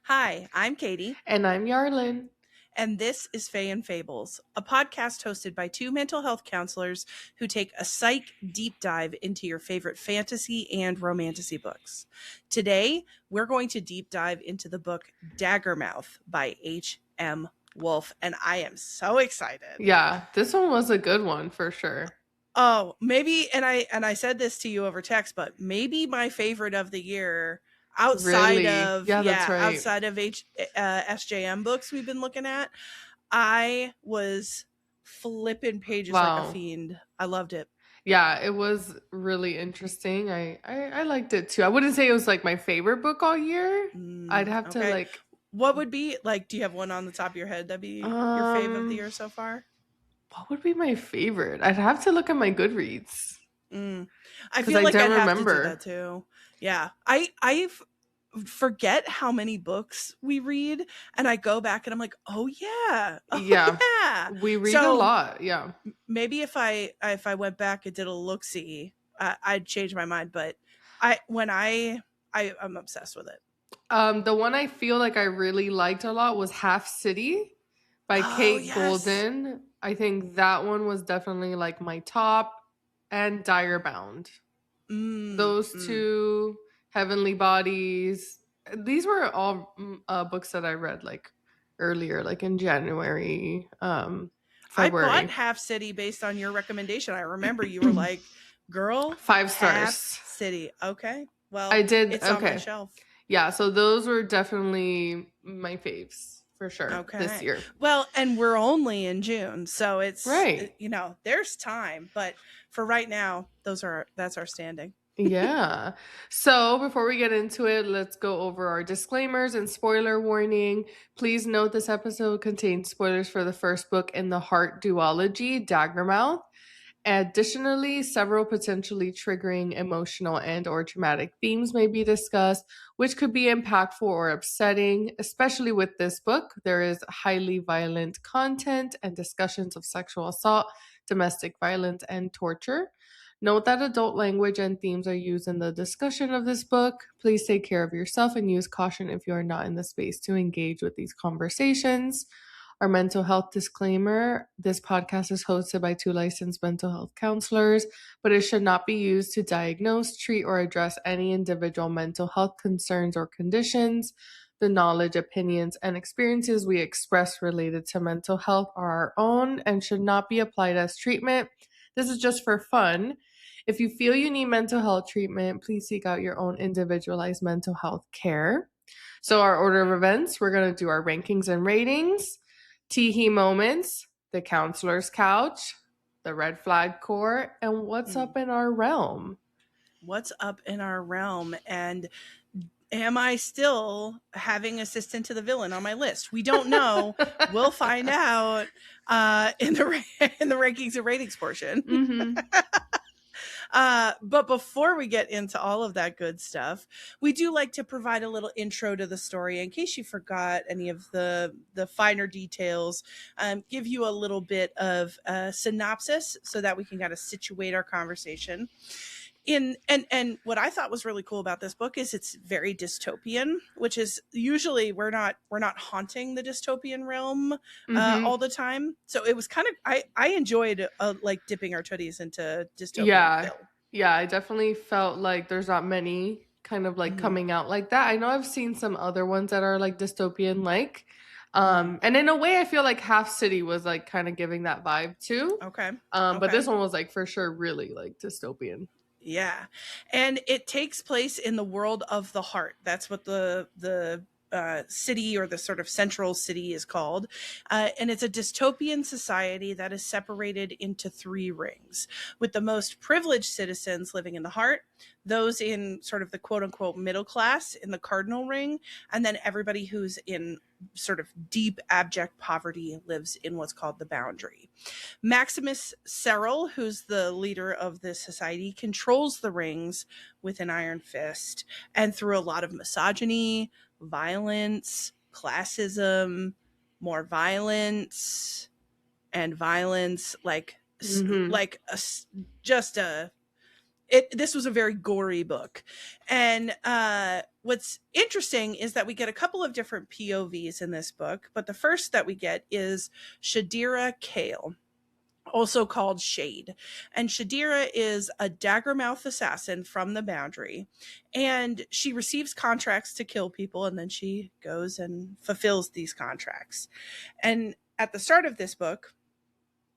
Hi, I'm Katie, And I'm Yarlin. and this is Fae and Fables, a podcast hosted by two mental health counselors who take a psych deep dive into your favorite fantasy and romantasy books. Today, we're going to deep dive into the book Daggermouth by H.M Wolfe, and I am so excited. Yeah, this one was a good one for sure. Oh, maybe, and I said this to you over text, but maybe my favorite of the year Really? Yeah, that's right. outside of SJM books we've been looking at. I was flipping pages like a Wow. fiend. I loved it. Yeah, it was really interesting. I liked it too. I wouldn't say it was like my favorite book all year. I'd have to Okay. like What would be like, do you have one on the top of your head that'd be your fave of the um year so far? what would be my favorite? I'd have to look at my Goodreads Mm. I cuz feel I like don't I'd have to do that remember. too. Yeah. I forget how many books we read, and I go back and I'm like, "Oh yeah. Oh Yeah, yeah." we read a So lot. Yeah. maybe if I went back and did a look-see, I'd change my mind, but I'm obsessed with it. The one I feel like I really liked a lot was Half City by Oh, Kate yes. Golden. I think that one was definitely like my top, and Bound. Mm, Those mm. two, Heavenly Bodies. These were all books that I read like earlier, like in January, I bought February. Half City based on your recommendation. I remember you were like, "Girl, Five Half stars. City." Okay. I Well, did it's on my okay. shelf. Yeah, so those were definitely my faves for sure this Okay. year. Well, and we're only in June, so it's Right. there's time, but for right now, that's our standing. Yeah. So before we get into it, let's go over our disclaimers and spoiler warning. Please note this episode contains spoilers for the first book in the Heart duology, Daggermouth. Additionally, several potentially triggering emotional and or traumatic themes may be discussed, which could be impactful or upsetting. Especially with this book, there is highly violent content and discussions of sexual assault, domestic violence, and torture. Note that adult language and themes are used in the discussion of this book. Please take care of yourself and use caution if you are not in the space to engage with these conversations. Our mental health disclaimer: this podcast is hosted by two licensed mental health counselors, but it should not be used to diagnose, treat, or address any individual mental health concerns or conditions. The knowledge, opinions, and experiences we express related to mental health are our own and should not be applied as treatment. This is just for fun. If you feel you need mental health treatment, please seek out your own individualized mental health care. So, our order of events: we're going to do our rankings and ratings, Teehee moments, the counselor's couch, the red flag court, and what's Mm. up in our realm. What's up in our realm, and am I still having assistant to the villain on my list? We don't know. We'll find out in the in the rankings and ratings portion. Mm-hmm. But before we get into all of that good stuff, we do like to provide a little intro to the story in case you forgot any of the finer details. Give you a little bit of a synopsis so that we can kind of situate our conversation. And what I thought was really cool about this book is it's very dystopian, which is usually we're not haunting the dystopian realm Mm-hmm. all the time. So it was kind of I enjoyed like dipping our tooties into dystopian Yeah. film. Yeah, I definitely felt like there's not many kind of like Hmm. coming out like that. I know I've seen some other ones that are like dystopian like. Hmm. And in a way I feel like Half City was like kind of giving that vibe too. Okay. But Okay. this one was like for sure really like dystopian. Yeah, and it takes place in the world of the heart. That's what the city or the sort of central city is called, and it's a dystopian society that is separated into three rings, with the most privileged citizens living in the heart, those in sort of the quote unquote middle class in the cardinal ring, and then everybody who's in sort of deep abject poverty lives in what's called the boundary. Maximus Cyril, who's the leader of this society, controls the rings with an iron fist and through a lot of misogyny, violence, classism, more violence, and violence, like Mhm. just a this was a very gory book. And what's interesting is that we get a couple of different POVs in this book, but the first that we get is Shadira Kale, also called Shade. And Shadira is a Daggermouth assassin from the Boundary. And she receives contracts to kill people, and then she goes and fulfills these contracts. And at the start of this book,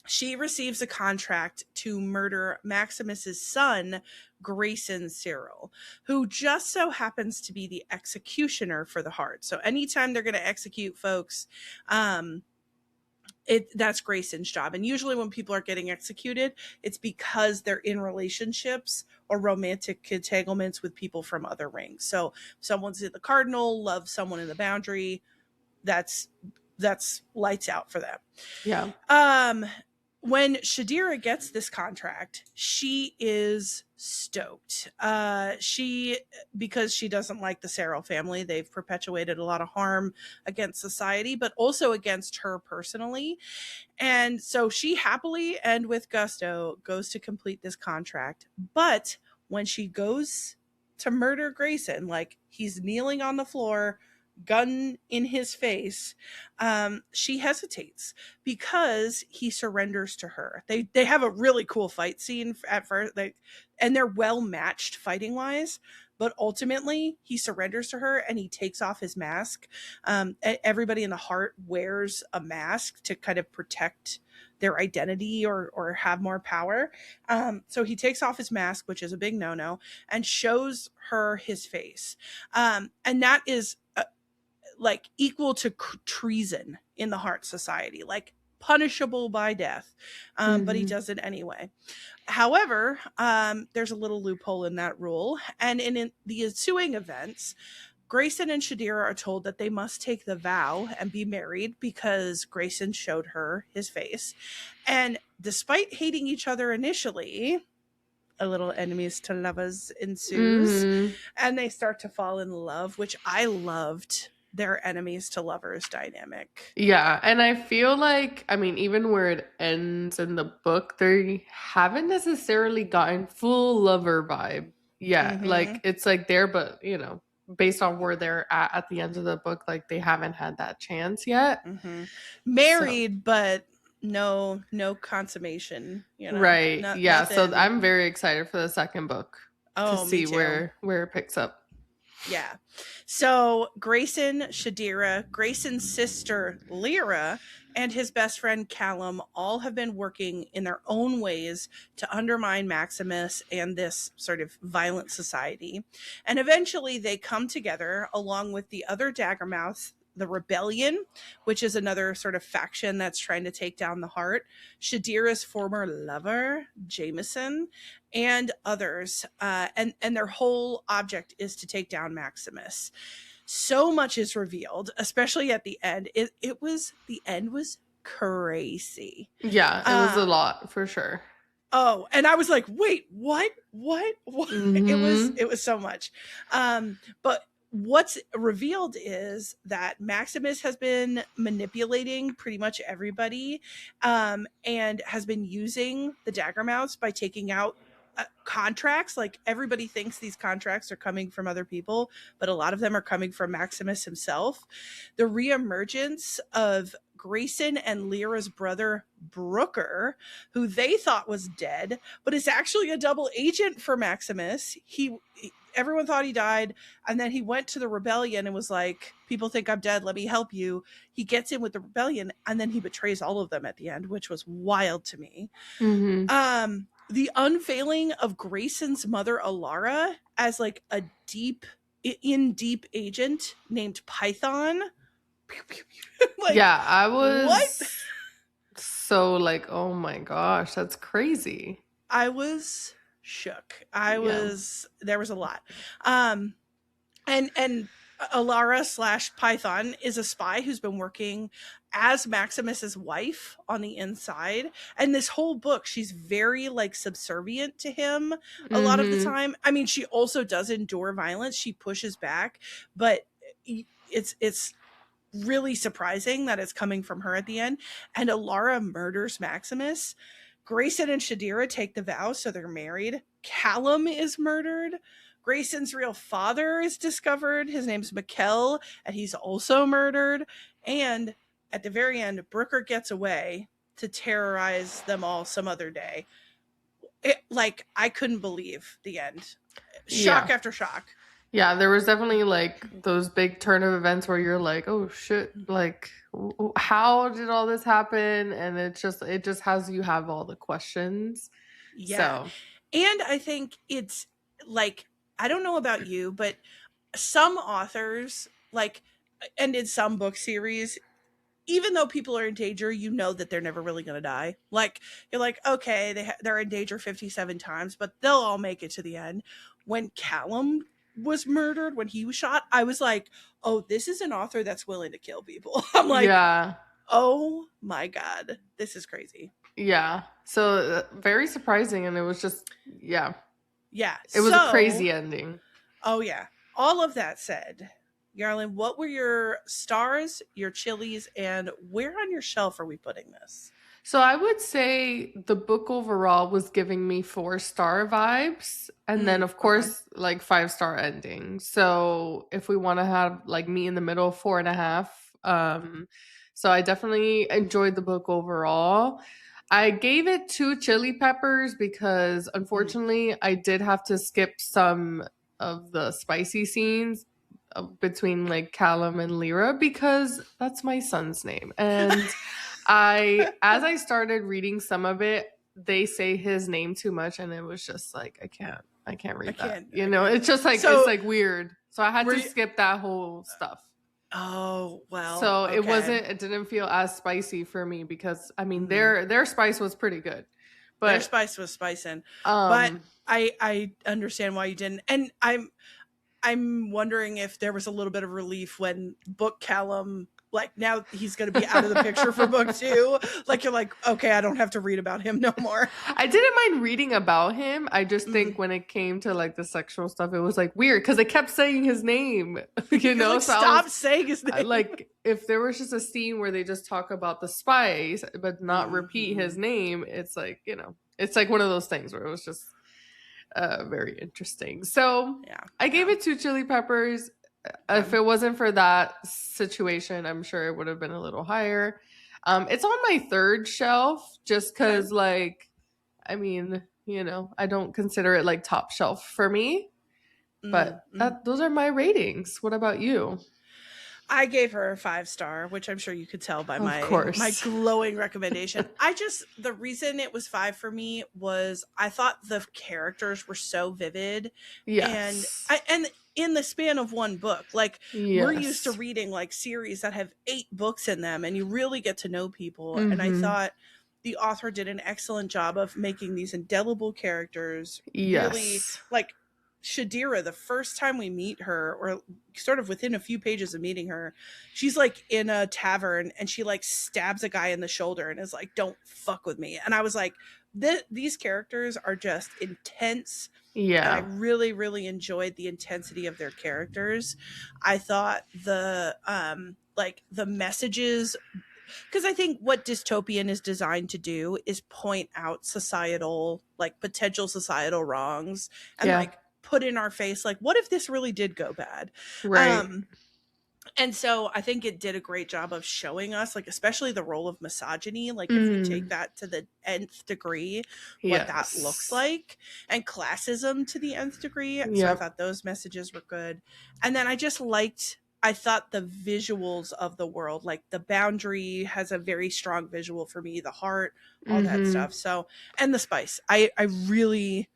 she receives a contract to murder Maximus's son, Grayson Cyril, who just so happens to be the executioner for the heart. So anytime they're going to execute folks, that's Grayson's job. And usually when people are getting executed, it's because they're in relationships or romantic entanglements with people from other rings. So someone's in the Cardinal, loves someone in the Boundary, that's lights out for them. Yeah. When Shadira gets this contract, she is stoked. Because she doesn't like the Cyril family, they've perpetuated a lot of harm against society, but also against her personally. And so she happily and with gusto goes to complete this contract. But when she goes to murder Grayson, like he's kneeling on the floor, gun in his face, she hesitates because he surrenders to her. They have a really cool fight scene at first, and they're well matched fighting wise, but ultimately he surrenders to her and he takes off his mask. Everybody in the heart wears a mask to kind of protect their identity or have more power. So he takes off his mask, which is a big no-no, and shows her his face. And that is like equal to treason in the Heart Society, like punishable by death. But he does it anyway. However, there's a little loophole in that rule. And in the ensuing events, Grayson and Shadira are told that they must take the vow and be married because Grayson showed her his face. And despite hating each other initially, a little enemies to lovers ensues, and they start to fall in love, which I loved their enemies to lovers dynamic. Yeah, and I feel like, I mean, even where it ends in the book, they haven't necessarily gotten full lover vibe yet. Like, it's like there, but, you know, based on where they're at the end of the book, like, they haven't had that chance yet. Married, but no consummation, you know. Right. Yeah, so Nothing. I'm very excited for the second book to see Me too. where it picks up. Yeah. So Grayson, Shadira, Grayson's sister Lyra, and his best friend Callum all have been working in their own ways to undermine Maximus and this sort of violent society. And eventually they come together along with the other Daggermouths, the Rebellion, which is another sort of faction that's trying to take down the Heart, Shadira's former lover, Jameson, and others. And their whole object is to take down Maximus. So much is revealed, especially at the end. The end was crazy. Yeah, it was a lot for sure. Oh, and I was like, wait, what? It was so much. But what's revealed is that Maximus has been manipulating pretty much everybody, and has been using the Daggermouths by taking out contracts. Like everybody thinks these contracts are coming from other people, but a lot of them are coming from Maximus himself. The reemergence of Grayson and Lyra's brother Brooker, who they thought was dead, but is actually a double agent for Maximus. Everyone thought he died, and then he went to the rebellion and was like, people think I'm dead, let me help you. He gets in with the rebellion, and then he betrays all of them at the end, which was wild to me. The unveiling of Grayson's mother Alara as like a deep agent named Python. Like, yeah, I was so like, oh my gosh, that's crazy. I was shook. There was a lot. And Alara / Python is a spy who's been working as Maximus's wife on the inside. And this whole book, she's very like subservient to him a lot of the time. I mean, she also does endure violence. She pushes back, but it's really surprising that it's coming from her at the end. And Alara murders Maximus. Grayson and Shadira take the vow, so they're married. Callum is murdered. Grayson's real father is discovered. His name's Mikkel, and he's also murdered. And at the very end, Brooker gets away to terrorize them all some other day. Like, I couldn't believe the end. Shock Yeah. after shock. Yeah, there was definitely like those big turn of events where you're like, oh shit, like how did all this happen? And it just has you have all the questions. Yeah. So And I think it's like, I don't know about you, but some authors, like, and in some book series, even though people are in danger, you know that they're never really going to die. Like, you're like, okay, they're in danger 57 times, but they'll all make it to the end. When Callum was murdered, when he was shot, I was like, oh, this is an author that's willing to kill people. I'm like, yeah, oh my God, this is crazy. yeah. So very surprising, and it was just yeah, Yeah. it was a So, crazy ending. oh yeah. All of that said, Yarlin, what were your stars, your chilies, and where on your shelf are we putting this? So I would say the book overall was giving me 4-star vibes. And then of Okay. course like 5-star ending. So if we want to have like me in the middle, 4.5. So I definitely enjoyed the book overall. I gave it 2 chili peppers because unfortunately I did have to skip some of the spicy scenes between like Callum and Lyra because that's my son's name. And as I started reading some of it, they say his name too much, and it was just like I can't I read that. can't. You I know, can't. it's just like it's So, like weird. So I had were to you? skip that whole stuff. Oh well. So Okay. it didn't feel as spicy for me because I mean Mm. their spice was pretty good, Their but spice was spicing, but um I understand why you didn't, and I'm wondering if there was a little bit of relief when book Callum, like, now he's going to be out of the picture for book two. Like, you're like, okay, I don't have to read about him no more. I didn't mind reading about him. I just Mm. think when it came to like the sexual stuff, it was like weird because they kept saying his name, you You're know. like, So I was stop saying his name. like, if there was just a scene where they just talk about the spice but not repeat his Mhm. name, it's like it's like one of those things where it was just very interesting. So Yeah, I gave yeah. it 2 chili peppers. If Okay. it wasn't for that situation, I'm sure it would have been a little higher. It's on my third shelf just Okay. because, like, I mean, I don't consider it like top shelf for me. But Mm. those are my ratings. What about you? I gave her a 5-star, which I'm sure you could tell by Of my course. glowing recommendation. The reason it was 5 for me was I thought the characters were so vivid, and Yes. and in the span of one book, like, we're used to Yes. reading like series that have 8 books in them, and you really get to know people. And I Mm-hmm. thought the author did an excellent job of making these indelible characters really, Yes. like, Shadira, the first time we meet her, or sort of within a few pages of meeting her, she's like in a tavern and she like stabs a guy in the shoulder and is like, "Don't fuck with me." And I was like, these characters are just intense. And I Yeah. really, really enjoyed the intensity of their characters. I thought the messages, because I think what dystopian is designed to do is point out societal, like, potential societal wrongs, and Yeah. like put in our face, like, what if this really did go bad. Right. um and so I think it did a great job of showing us, like, especially the role of misogyny, like, if we take Mm. that to the nth degree, what that looks Yes. like, and classism to the nth degree. So I Yep. thought those messages were good. And then I thought the visuals of the world, like the boundary has a very strong visual for me, the heart, all that Mm-hmm. stuff. So, and the spice. I really,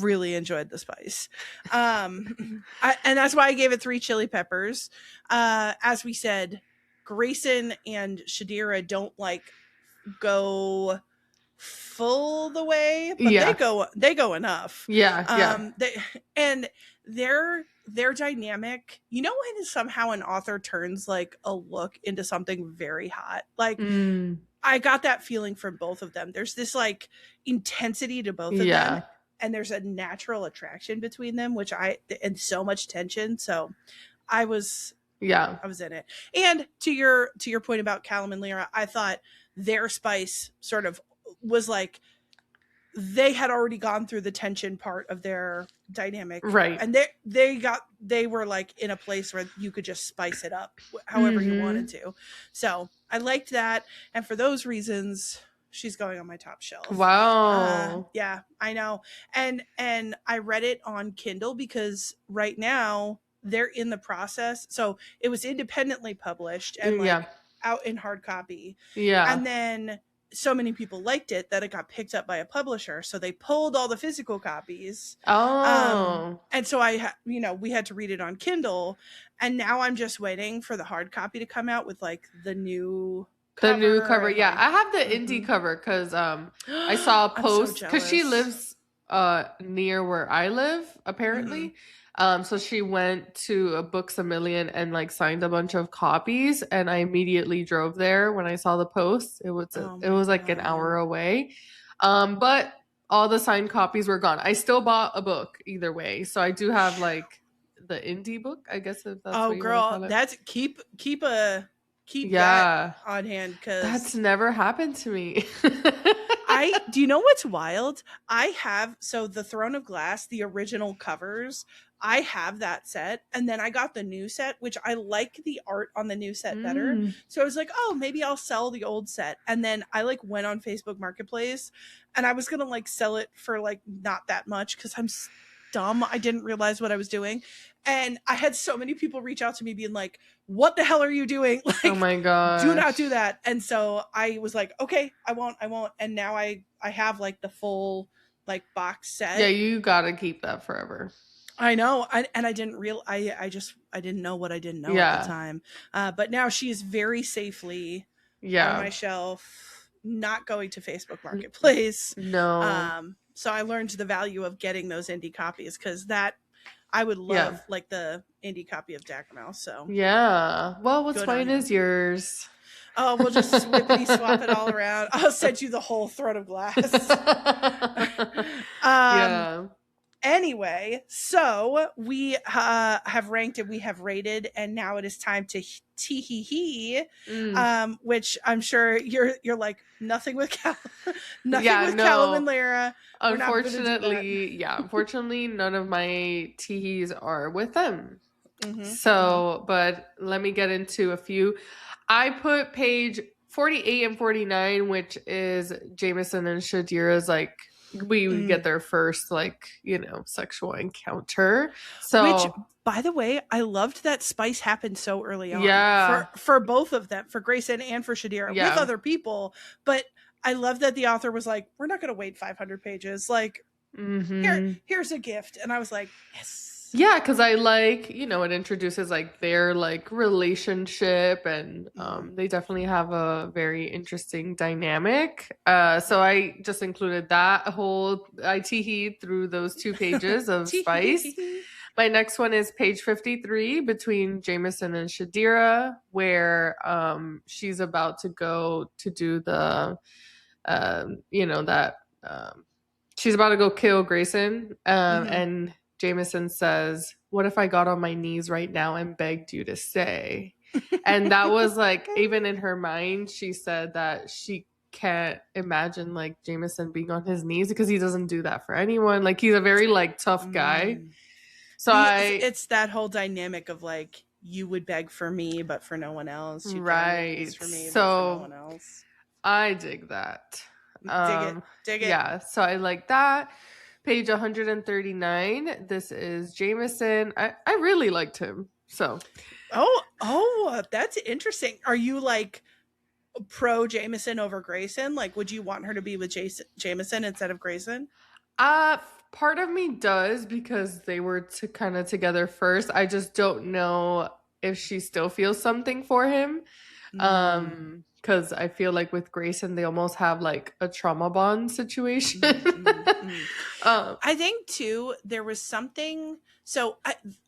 really enjoyed the spice. And that's why I gave it 3 chili peppers. As we said, Grayson and Shadira don't like go full the way, but Yeah. they go enough. Yeah. Yeah. They, and their dynamic, when somehow an author turns like a look into something very hot. Like, Mm. I got that feeling from both of them. There's this like intensity to both of them, Yeah. and there's a natural attraction between them, and so much tension. So I was Yeah. I was in it. And to your point about Callum and Lyra, I thought their spice sort of was like they had already gone through the tension part of their dynamic, Right. and they were like in a place where you could just spice it up however you wanted Mm-hmm. to. So I liked that, and for those reasons, she's going on my top shelf. Wow. Yeah, I know. And I read it on Kindle because right now they're in the process. So it was independently published and Yeah. like out in hard copy. Yeah. And then so many people liked it that it got picked up by a publisher, so they pulled all the physical copies. Oh. And so we had to read it on Kindle, and now I'm just waiting for the hard copy to come out with like the new The new cover cover. and Yeah, like I have the indie mhm. cover because I saw a I'm so post because she jealous. lives near where I live, apparently. So she went to a Books a Million and like signed a bunch of copies, and I immediately drove there when I saw the post. Oh It my was like an god. hour away. But all the signed copies were gone. I still bought a book either way. So I do have like the indie book, I guess, if that's Oh what you want to girl, call it. that's keep that Yeah. on hand That's cuz never happened to me. I do you know what's wild? I have so the Throne of Glass, the original covers, I have that set, and then I got the new set, which I like the art on the new set better. Mm. So I was like, "Oh, maybe I'll sell the old set." And then I like went on Facebook Marketplace, and I was going to like sell it for like not that much cuz dumb. I didn't realize what I was doing. And I had so many people reach out to me being like, "What the hell are you doing?" Oh Like, my do not do gosh. that. And so I was like, okay, I won't. And now I have like the full like box Yeah, set. you gotta keep that forever. I know. And I didn't real I didn't know what I didn't know at the Yeah. time. But now she is very safely on Yeah. my shelf, not going to Facebook Marketplace. No. So I learned the value of getting those indie copies because that I would Yeah. love like the indie copy of Daggermouth. So Yeah. Well, what's good on fine you. is yours. Oh, we'll just swippity swap it all around. I'll send you the whole Throne of Glass. um. Yeah. Anyway, so we have ranked and we have rated, and now it is time to tee hee hee. Mm. Which I'm sure you're like nothing with nothing Yeah, with Callum and no. Lyra. We're not gonna do that. Unfortunately, none of my tees are with them. Mm-hmm. So, but let me get into a few. I put page 48 and 49, which is Jameson and Shadira's like we Mm. get their first like, sexual encounter. Which, So, by the way, I loved that spice happened so early on yeah. for both of them, for Grayson and for Shadira, with Yeah. other people. But I love that the author was like, "We're not going to wait 500 pages. Like, Mhm. here's a gift," and I was like, "Yes." Yeah, because I like, it introduces like their like relationship, and they definitely have a very interesting dynamic. So I just included that whole I teehee through those 2 pages of spice. My next one is page 53 between Jameson and Shadira, where she's about to go to do the, that she's about to go kill Grayson, and Jameson says, "What if I got on my knees right now and begged you to stay?" And that was like, even in her mind, she said that she can't imagine like Jameson being on his knees because he doesn't do that for anyone. Like he's a very like tough guy. So It's that whole dynamic of like you would beg for me, but for no one else. You right. for me, but for no So one else. I dig that. Dig it. Yeah. So I like that. Page 139. This is Jameson. I really liked him. So. Oh, that's interesting. Are you like pro Jameson over Grayson? Like, would you want her to be with Jameson instead of Grayson? Part of me does because they were kind of together first. I just don't know if she still feels something for him. Because I feel like with Grayson, they almost have like a trauma bond situation. I think too, there was something. So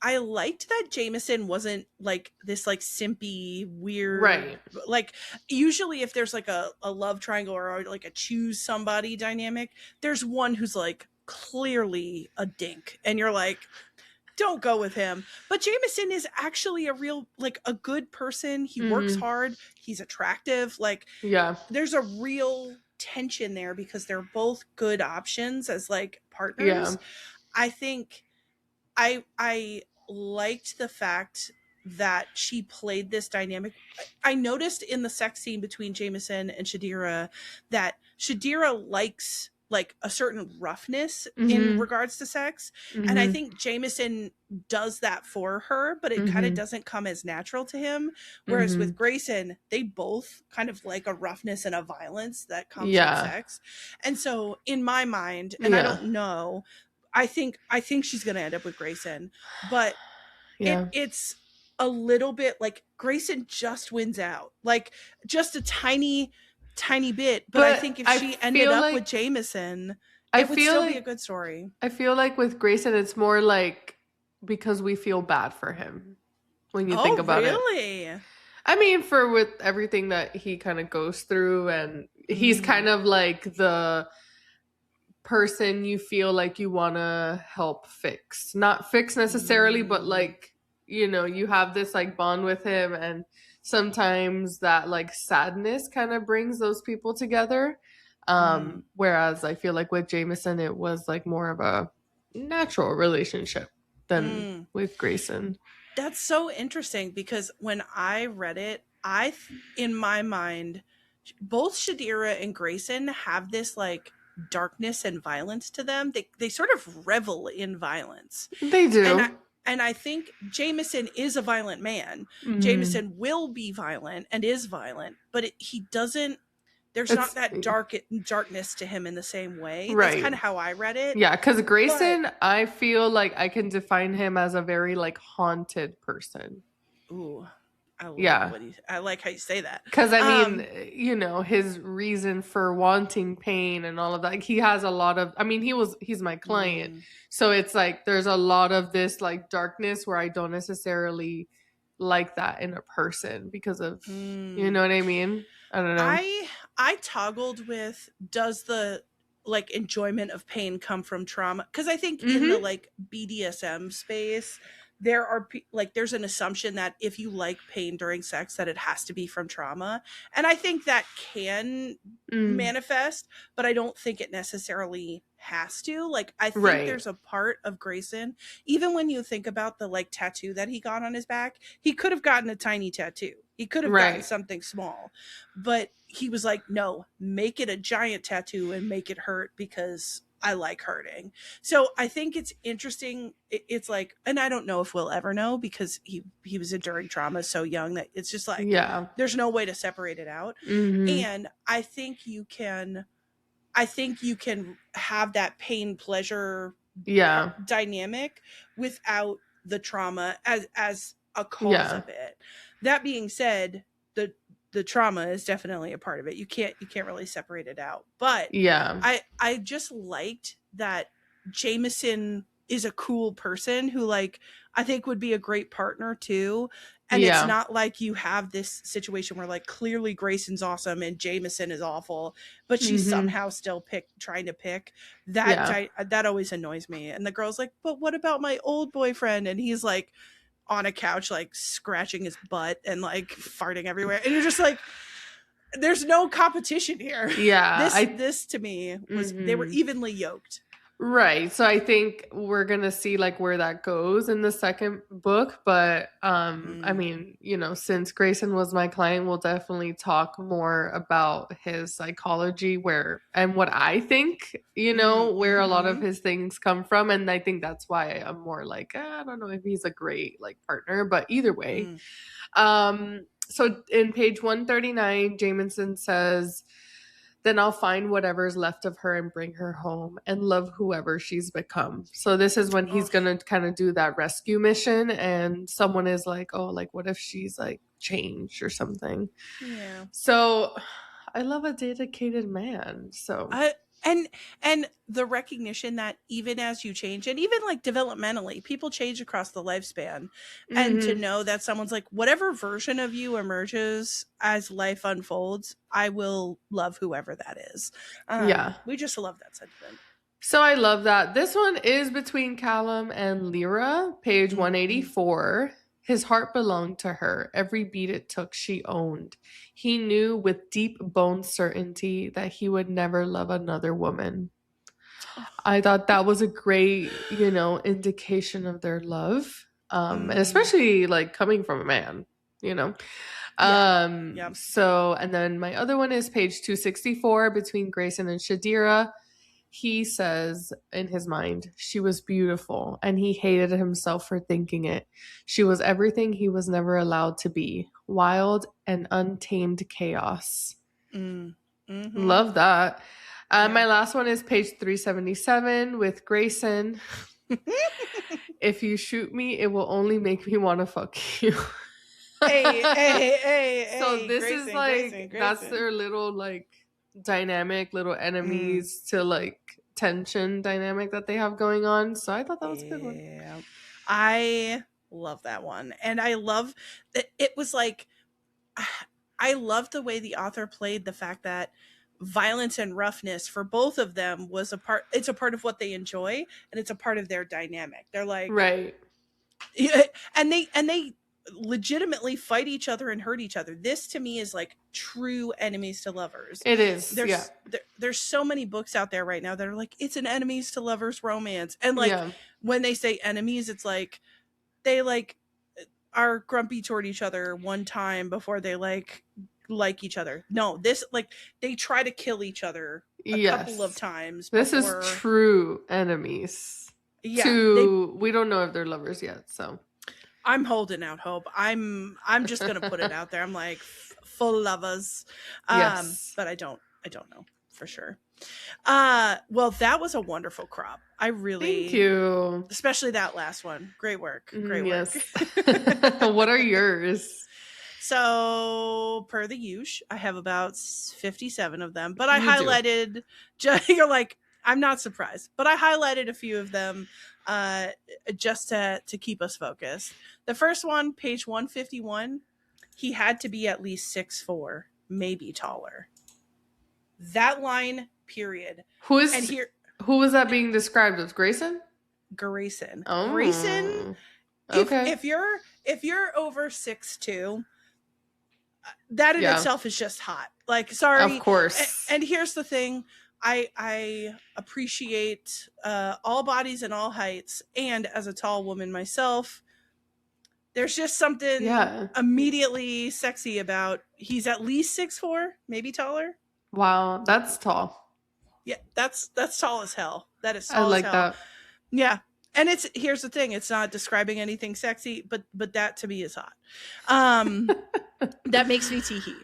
I liked that Jameson wasn't like this like simpy weird, right? Like usually if there's like a love triangle or like a choose somebody dynamic, there's one who's like clearly a dink, and you're like, don't go with him. But Jameson is actually a real like a good person. He works hard. He's attractive. Like yeah, there's a real tension there because they're both good options as like Yeah. partners. I think I liked the fact that she played this dynamic. I noticed in the sex scene between Jameson and Shadira that Shadira likes like a certain roughness in Mm-hmm. regards to sex, and I Mm-hmm. think Jameson does that for her, but it kind of Mm-hmm. doesn't come as natural to him. Whereas Mm-hmm. with Grayson, they both kind of like a roughness and a violence that comes with Yeah. sex. And so in my mind, and I Yeah. don't know, I think she's gonna end up with Grayson, but Yeah. it's a little bit like Grayson just wins out, like just a tiny bit. But I But think if I she ended feel up with like Jameson, I it would feel still be a like good story. I feel like with Grayson it's more like because we feel bad for him when you think Oh, about it. really? I mean, for with everything that he kind of goes through, and he's Mm, kind of like the person you feel like you want to help fix. Not fix necessarily, but mm, like, you have this like bond with him, and sometimes that like sadness kind of brings those people together. mm, Whereas I feel like with Jameson, it was like more of a natural relationship than mm. with Grayson. That's so interesting because when I read it, in my mind, both Shadira and Grayson have this like darkness and violence to them. They sort of revel in violence. They And I do. and I think Jameson is a violent man. Mm, Jameson will be violent and is violent, but he doesn't, there's not it's that darkness to him in the same way. That's kind right. of how I read it. Yeah, because But Grayson, I feel like I can define him as a very like haunted person. ooh, Yeah. I like how you say that. Because I mean, Um his reason for wanting pain and all of that, like, he has a lot of, I mean, he's my client. mm, So it's like there's a lot of this like darkness where I don't necessarily like that in a person because of, you mm. know what I mean? I don't know. I toggled with, does the like enjoyment of pain come from trauma? Because I think in the Mm-hmm. like BDSM space, there are like there's an assumption that if you like pain during sex, that it has to be from trauma, and I think that can Mm. manifest, but I don't think it necessarily has to. Like I think Right. there's a part of Grayson, even when you think about the like tattoo that he got on his back, he could have gotten a tiny tattoo. He could have gotten Right. something small, but he was like, no, make it a giant tattoo and make it hurt because I like hurting. So I think it's interesting. It's like, and I don't know if we'll ever know because he was enduring trauma so young that it's just like Yeah. there's no way to separate it out. Mm-hmm. And I think you can have that pain pleasure Yeah. dynamic without the trauma as a cause Yeah. of it. That being said, the trauma is definitely a part of it. You can't really separate it out. But Yeah. I just liked that Jameson is a cool person who like I think would be a great partner too. And it's Yeah. not like you have this situation where like clearly Grayson's awesome and Jameson is awful, but she's Mm-hmm. somehow still trying to pick. Yeah. That always annoys me. And the girl's like, "But what about my old boyfriend?" And he's like on a couch like scratching his butt and like farting everywhere. And you're just like, there's no competition here. Yeah. This to me was, they were Mm-hmm. evenly yoked. Right. So I think we're gonna see like where that goes in the second book. But I Mm, mean, since Grayson was my client, we'll definitely talk more about his psychology where and what I think, where a lot of mm-hmm, his things come from. And I think that's why I'm more like, I don't know if he's a great like partner, but either way. mm. So in page 139, Jameson says, then I'll find whatever's left of her and bring her home and love whoever she's become. So this is when he's Oh, going to kind of do that rescue mission, and someone is like, "Oh, like what if she's like changed or something?" yeah. So I love a dedicated man. So I and and the recognition that even as you change, and even like developmentally, people change across the lifespan, and to mhm. know that someone's like, whatever version of you emerges as life unfolds, I will love whoever that is. Yeah. We just love that sentiment. So I love that. This one is between Callum and Lyra, page Mm-hmm. 184. His heart belonged to her. Every beat it took, she owned. He knew with deep bone certainty that he would never love another woman. Oh. I thought that was a great, indication of their love. And Mm, especially like coming from a man, you know. yeah. Yep. So and then my other one is page 264 between Grayson and Shadira. He says in his mind, she was beautiful, and he hated himself for thinking it. She was everything he was never allowed to be, wild and untamed chaos. Mm, mm-hmm. Love that. Yeah. My last one is page 377 with Grayson. If you shoot me, it will only make me want to fuck you. Hey, hey, hey, So hey, this is Grayson, Grayson, like, that's Grayson. their little like dynamic, little Mm, enemies to like tension dynamic that they have going on. So I thought that was a good one. yeah. I love that one. And I love that it was like, I love the way the author played the fact that violence and roughness for both of them was it's a part of what they enjoy, and it's a part of their dynamic. They're like, Right. yeah, and they legitimately fight each other and hurt each other. This to me is like true enemies to lovers. It is. Yeah. There's so many books out there right now that are like, it's an enemies to lovers romance, and like Yeah. when they say enemies, it's like they like are grumpy toward each other one time before they like each other. No, this like they try to kill each other a couple of Yes. times This is before. true enemies. Yeah, they We don't know if they're lovers yet, so. I'm holding out hope. I'm just gonna put it out there. I'm like full lovers, Yes. but I don't know for sure. Well, that was a wonderful crop. I Thank really, you. especially that last one. Great work, great work. Yes. What are yours? So, per the usual, I have about 57 of them, but I You do. highlighted. You're like, I'm not surprised, but I highlighted a few of them uh, just to keep us focused. The first one, page 151, he had to be at least 6'4", maybe taller. That line, period. Who And is here, who was that being described as? Grayson? Grayson. Grayson, Oh. if Okay. if you're over 6'2", that in Yeah. itself is just hot. Like, Of sorry. course. And here's the thing. I appreciate all bodies and all heights, and as a tall woman myself, there's just something Yeah. immediately sexy about he's at least 6'4", maybe taller. Wow, that's tall. Yeah, that's tall as hell. That is I tall as like hell. that. Yeah. And here's the thing, it's not describing anything sexy, but that to me is hot. Um that makes me tee hee.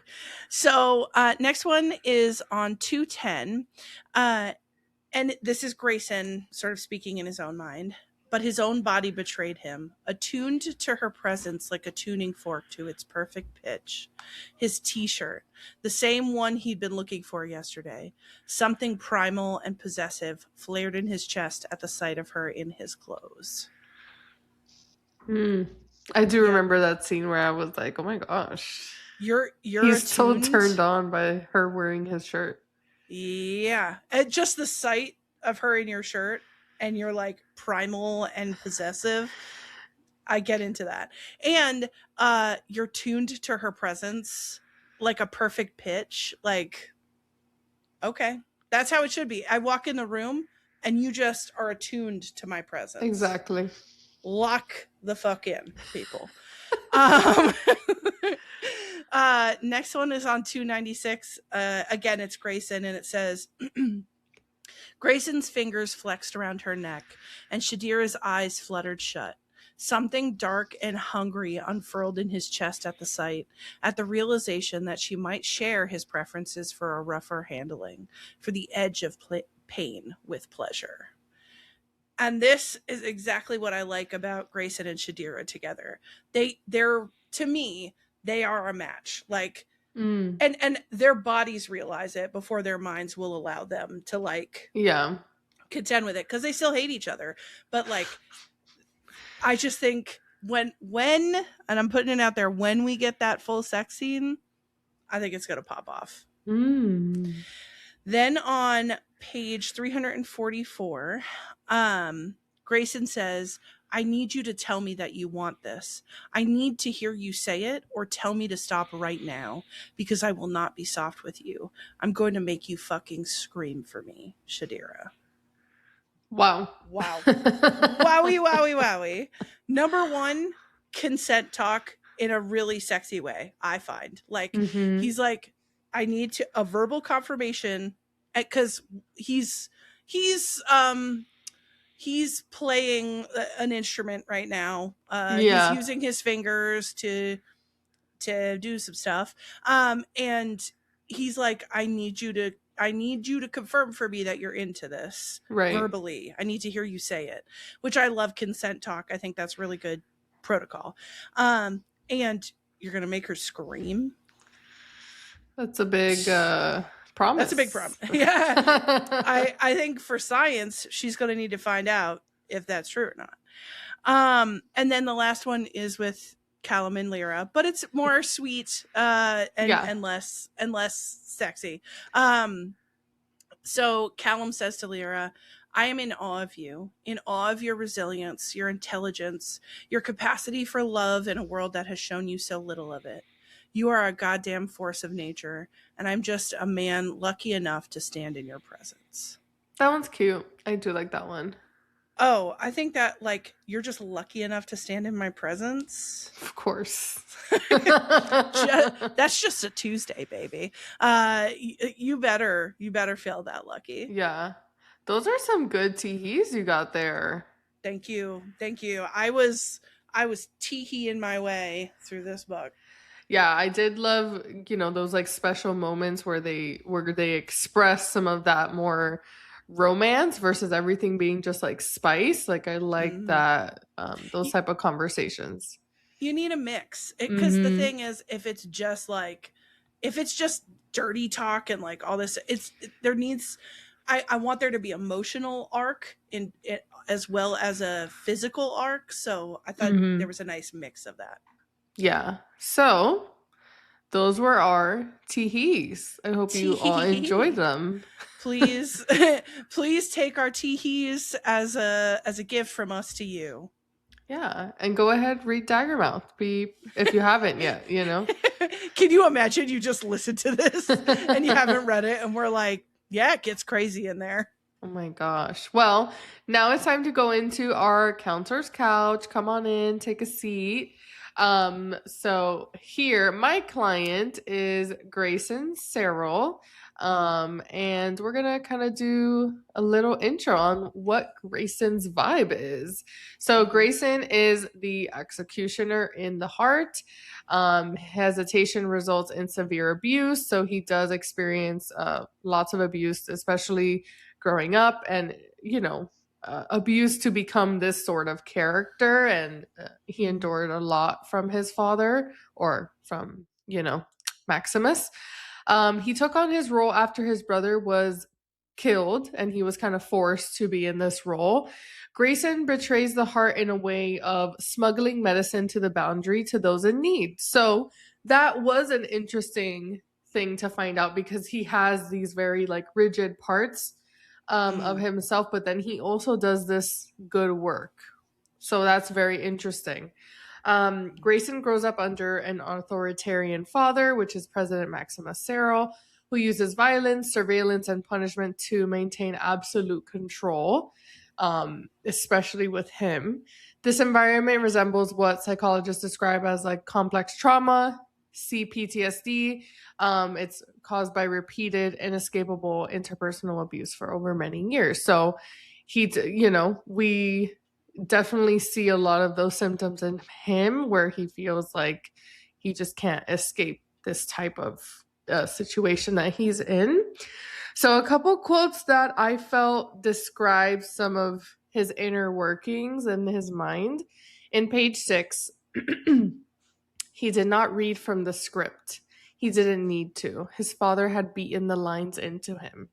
So next one is on 210. And this is Grayson sort of speaking in his own mind. But his own body betrayed him, attuned to her presence like a tuning fork to its perfect pitch. His t shirt, the same one he'd been looking for yesterday, something primal and possessive flared in his chest at the sight of her in his clothes. Hmm. I do Yeah. remember that scene where I was like, "Oh my gosh." You're He's so turned attuned. on by her wearing his shirt. Yeah. And just the sight of her in your shirt, and you're like primal and possessive. I get into that. And you're tuned to her presence like a perfect pitch. Like, okay. That's how it should be. I walk in the room and you just are attuned to my presence. Exactly. Lock the fuck in, people. um Next one is on 296. Again, it's Grayson, and it says Grayson's fingers flexed around her neck, and Shadira's eyes fluttered shut. Something dark and hungry unfurled in his chest at the sight, at the realization that she might share his preferences for a rougher handling, for the edge of pain with pleasure. And this is exactly what I like about Grayson and Shadira together. They're to me, they are a match. Like, Mm. and their bodies realize it before their minds will allow them to like Yeah. contend with it, because they still hate each other. But like, I just think when and I'm putting it out there, when we get that full sex scene, I think it's gonna pop off. Mm. Then on page 344, Grayson says, I need you to tell me that you want this. I need to hear you say it or tell me to stop right now because I will not be soft with you. I'm going to make you fucking scream for me, Shadira. Wow. Wow. Wowie, wowie, wowie. Number one, consent talk in a really sexy way, I find. Like, Mm-hmm. he's like, I need to a verbal confirmation because he's um he's playing an instrument right now. He's Yeah. using his fingers to do some stuff. And he's like, I need you to confirm for me that you're into this Right. verbally. I need to hear you say it, which I love consent talk. I think that's really good protocol. And you're going to make her scream. That's a big That's a big problem. promise. Yeah. I think for science, she's going to need to find out if that's true or not. And then the last one is with Callum and Lyra, but it's more sweet Yeah. and less sexy. So Callum says to Lyra, I am in awe of you, in awe of your resilience, your intelligence, your capacity for love in a world that has shown you so little of it. You are a goddamn force of nature, and I'm just a man lucky enough to stand in your presence. That one's cute. I do like that one. Oh, I think that, like, you're just lucky enough to stand in my presence. Of course. That's just a Tuesday, baby. You better feel that lucky. Yeah. Those are some good teehees you got there. Thank you. I was teehee my way through this book. Yeah, I did love, those like special moments where they express some of that more romance versus everything being just like spice. Like I like that those type of conversations. You need a mix because the Mm-hmm. thing is, if it's just dirty talk and like all this, there needs. I want there to be emotional arc in it as well as a physical arc. So I thought Mm-hmm. there was a nice mix of that. Yeah. So those were our teehees. I hope you all enjoyed Tee. them. Please, please take our teehees as a gift from us to you. Yeah, and go ahead, read Daggermouth. If you haven't yet, Can you imagine you just listen to this and you haven't read it, and we're like, yeah, it gets crazy in there. Oh my gosh. Well, now it's time to go into our counselor's couch. Come on in, take a seat. So here, my client is Grayson Serrell. And we're gonna kind of do a little intro on what Grayson's vibe is. So Grayson is the executioner in the heart. Hesitation results in severe abuse, so he does experience lots of abuse, especially growing up, and abused to become this sort of character. And he endured a lot from his father, or from Maximus. He took on his role after his brother was killed, and he was kind of forced to be in this role. Grayson betrays the heart in a way of smuggling medicine to the boundary to those in need. So that was an interesting thing to find out, because he has these very like rigid parts of himself, but then he also does this good work. So that's very interesting. Grayson grows up under an authoritarian father, which is President Maximus Serrell, who uses violence, surveillance, and punishment to maintain absolute control, especially with him. This environment resembles what psychologists describe as like complex trauma, CPTSD. It's caused by repeated, inescapable interpersonal abuse for over many years. So we definitely see a lot of those symptoms in him, where he feels like he just can't escape this type of situation that he's in. So a couple quotes that I felt describe some of his inner workings and his mind. In page 6, he did not read from the script. He didn't need to. His father had beaten the lines into him.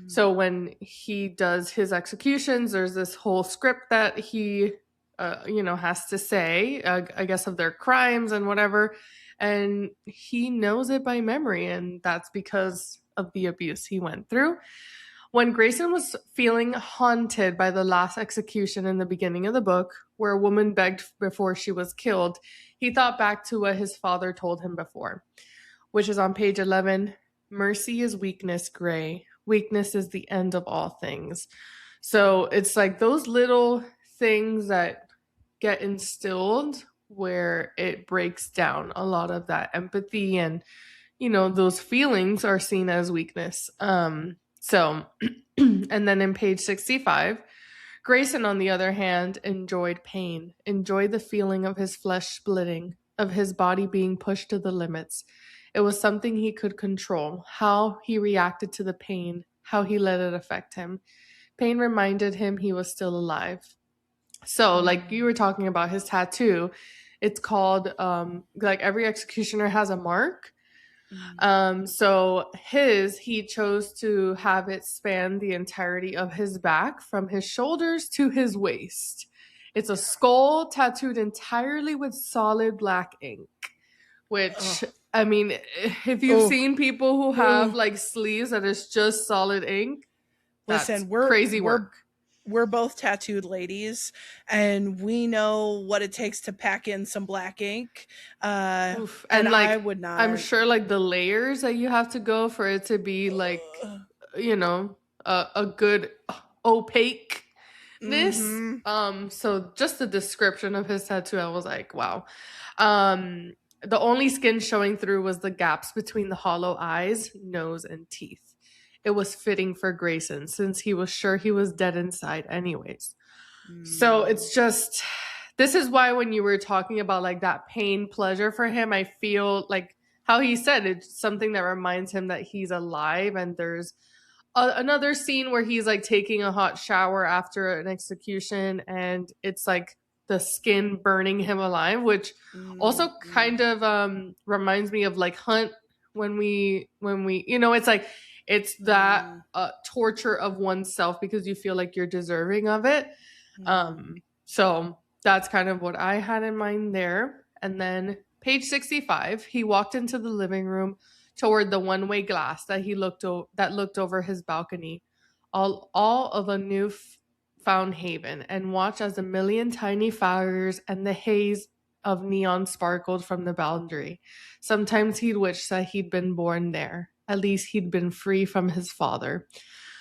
So when he does his executions, there's this whole script that he, has to say, I guess, of their crimes and whatever. And he knows it by memory. And that's because of the abuse he went through. When Grayson was feeling haunted by the last execution in the beginning of the book, where a woman begged before she was killed, he thought back to what his father told him before, which is on page 11. Mercy is weakness, Gray. Weakness is the end of all things. So it's like those little things that get instilled where it breaks down a lot of that empathy, and those feelings are seen as weakness. So and then in page 65, Grayson, on the other hand, enjoyed pain, enjoyed the feeling of his flesh splitting, of his body being pushed to the limits. It was something he could control, how he reacted to the pain, how he let it affect him. Pain reminded him he was still alive. So, like you were talking about his tattoo, it's called, like every executioner has a mark. So he chose to have it span the entirety of his back from his shoulders to his waist. It's a skull tattooed entirely with solid black ink, which, I mean, if you've seen people who have like sleeves that is just solid ink, that's Listen, crazy work. We're both tattooed ladies, and we know what it takes to pack in some black ink. And like, I would not. I'm sure, like the layers that you have to go for it to be like, a good opaqueness. So just the description of his tattoo, I was like, wow. The only skin showing through was the gaps between the hollow eyes, nose, and teeth. It was fitting for Grayson, since he was sure he was dead inside anyways. So it's just, this is why when you were talking about like that pain pleasure for him, I feel like how he said it's something that reminds him that he's alive. And there's another scene where he's like taking a hot shower after an execution, and it's like the skin burning him alive, which also kind of reminds me of like Hunt when we it's like, it's that torture of oneself because you feel like you're deserving of it. So that's kind of what I had in mind there. And then page 65, he walked into the living room toward the one-way glass that looked over his balcony, all of a new found haven, and watched as a million tiny fires and the haze of neon sparkled from the boundary. Sometimes he'd wish that he'd been born there. At least he'd been free from his father.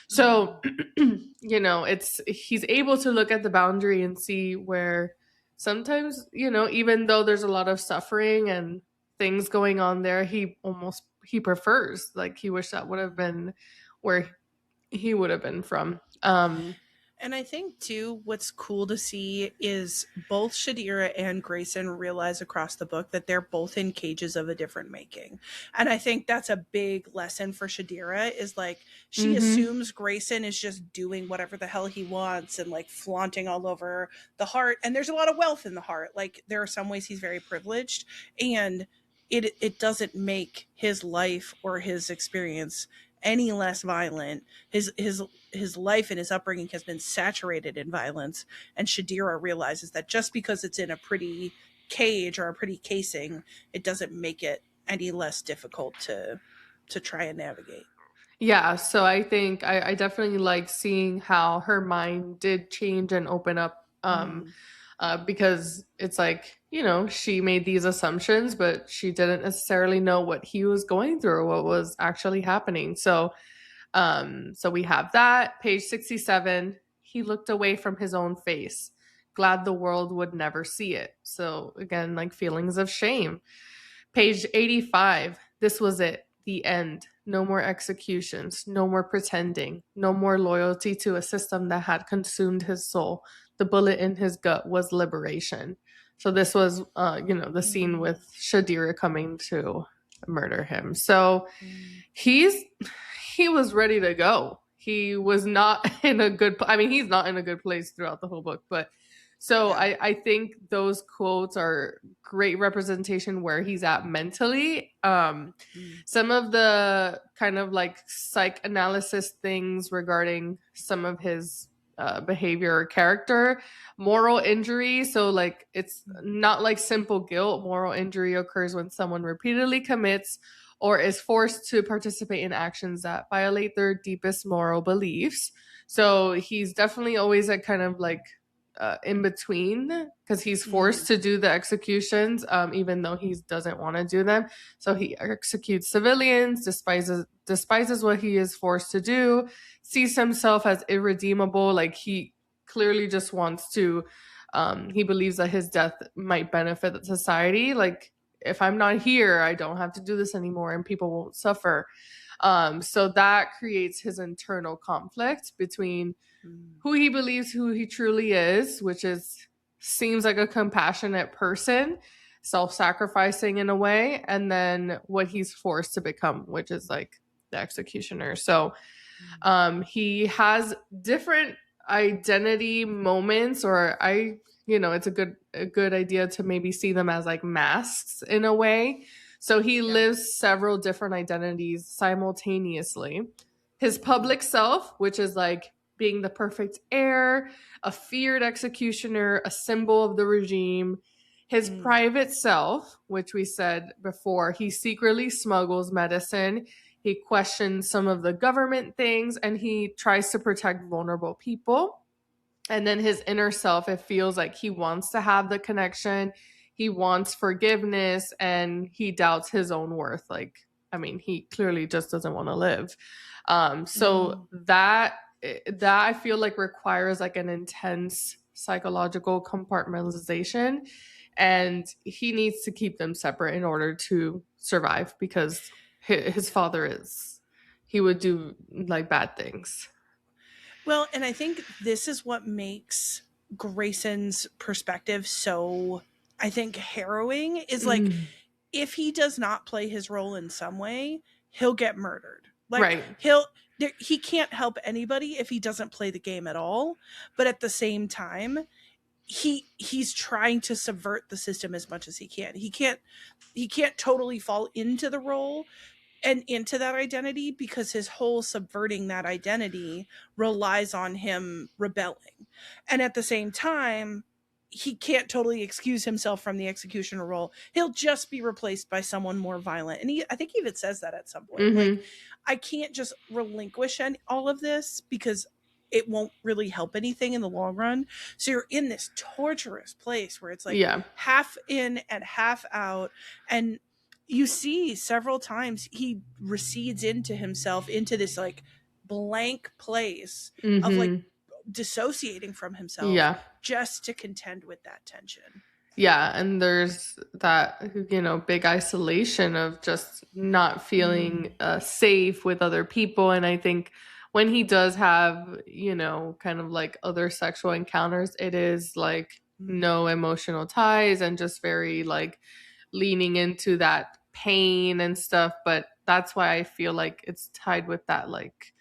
So, he's able to look at the boundary and see where sometimes, even though there's a lot of suffering and things going on there, he prefers, like he wished that would have been where he would have been from. And I think, too, what's cool to see is both Shadira and Grayson realize across the book that they're both in cages of a different making. And I think that's a big lesson for Shadira, is like, she assumes Grayson is just doing whatever the hell he wants and like flaunting all over the Heart. And there's a lot of wealth in the Heart. Like, there are some ways he's very privileged, and it doesn't make his life or his experience any less violent. His life and his upbringing has been saturated in violence, and Shadira realizes that just because it's in a pretty cage or a pretty casing, it doesn't make it any less difficult to try and navigate. Yeah, so I think I definitely like seeing how her mind did change and open up, because it's like, she made these assumptions, but she didn't necessarily know what he was going through or what was actually happening. So we have that. Page 67, he looked away from his own face, glad the world would never see it. So again, like feelings of shame. Page 85, this was it, the end. No more executions, no more pretending, no more loyalty to a system that had consumed his soul. The bullet in his gut was liberation. So this was, the scene with Shadira coming to murder him. So he was ready to go. He was not in a good, he's not in a good place throughout the whole book, but so yeah. I think those quotes are great representation where he's at mentally. Some of the kind of like psychoanalysis things regarding some of his behavior or character, moral injury. So like, it's not like simple guilt. Moral injury occurs when someone repeatedly commits or is forced to participate in actions that violate their deepest moral beliefs. So he's definitely always like kind of like in between, because he's Mm, forced to do the executions, even though he doesn't want to do them. So he executes civilians, despises what he is forced to do, sees himself as irredeemable. Like he clearly just wants to. He believes that his death might benefit the society. Like if I'm not here, I don't have to do this anymore, and people won't suffer. So that creates his internal conflict between mm, who he believes who he truly is, which is seems like a compassionate person, self-sacrificing in a way, and then what he's forced to become, which is like the executioner. So mm. he has different identity moments, or it's a good idea to maybe see them as like masks in a way. So he Yeah. lives several different identities simultaneously. His Mm, public self, which is like being the perfect heir, a feared executioner, a symbol of the regime. His mm, private self, which we said before, he secretly smuggles medicine, he questions some of the government things, and he tries to protect vulnerable people. And then his inner self, it feels like he wants to have the connection, he wants forgiveness, and he doubts his own worth. Like, I mean, he clearly just doesn't want to live. So mm. that I feel like requires like an intense psychological compartmentalization, and he needs to keep them separate in order to survive, because his father is he would do like bad things. Well, and I think this is what makes Grayson's perspective so, I think, harrowing is like, Mm. if he does not play his role in some way, he'll get murdered. Like Right. he can't help anybody if he doesn't play the game at all. But at the same time, he's trying to subvert the system as much as he can. He can't totally fall into the role and into that identity, because his whole subverting that identity relies on him rebelling. And at the same time, he can't totally excuse himself from the executioner role. He'll just be replaced by someone more violent. And I think he even says that at some point. Like, Mm-hmm. I can't just relinquish all of this because it won't really help anything in the long run. So you're in this torturous place where it's like Yeah. half in and half out. And you see several times he recedes into himself, into this like blank place of like Mm-hmm. dissociating from himself Yeah. just to contend with that tension. Yeah, and there's that, big isolation of just not feeling Mm, safe with other people. And I think when he does have, kind of like other sexual encounters, it is like mm, no emotional ties and just very like leaning into that pain and stuff. But that's why I feel like it's tied with that like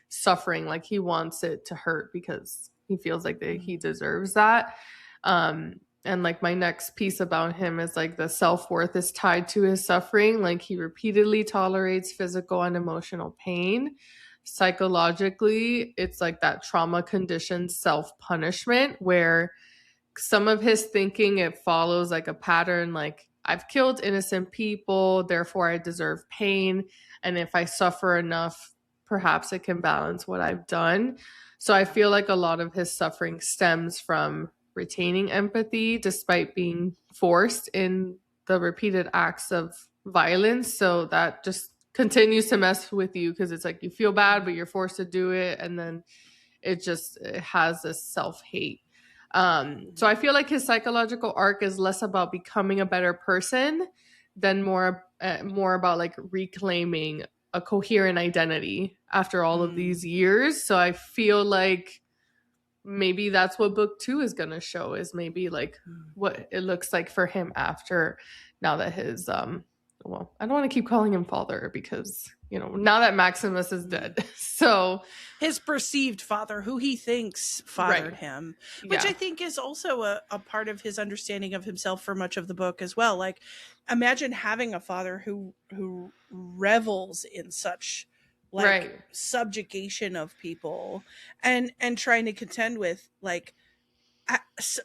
suffering. Like he wants it to hurt because he feels like he mm, deserves that. Um, and like my next piece about him is like the self-worth is tied to his suffering. Like he repeatedly tolerates physical and emotional pain. Psychologically, it's like that trauma conditioned self-punishment where some of his thinking, it follows like a pattern, like I've killed innocent people, therefore I deserve pain, and if I suffer enough, perhaps it can balance what I've done. So I yeah. feel like a lot of his suffering stems from retaining empathy despite being forced in the repeated acts of violence. So that just continues to mess with you, because it's like you feel bad but you're forced to do it, and then it has this self-hate. So I feel like his psychological arc is less about becoming a better person than more about like reclaiming a coherent identity after all of Mm, these years. So I feel like maybe that's what book 2 is going to show, is maybe like mm. what it looks like for him after, now that his well, I don't want to keep calling him father, because now that Maximus is Mm. dead. So His perceived father, who he thinks fathered right. him, which I Yeah. think is also a part of his understanding of himself for much of the book as well. Like, imagine having a father who revels in such like Right. subjugation of people, and trying to contend with like,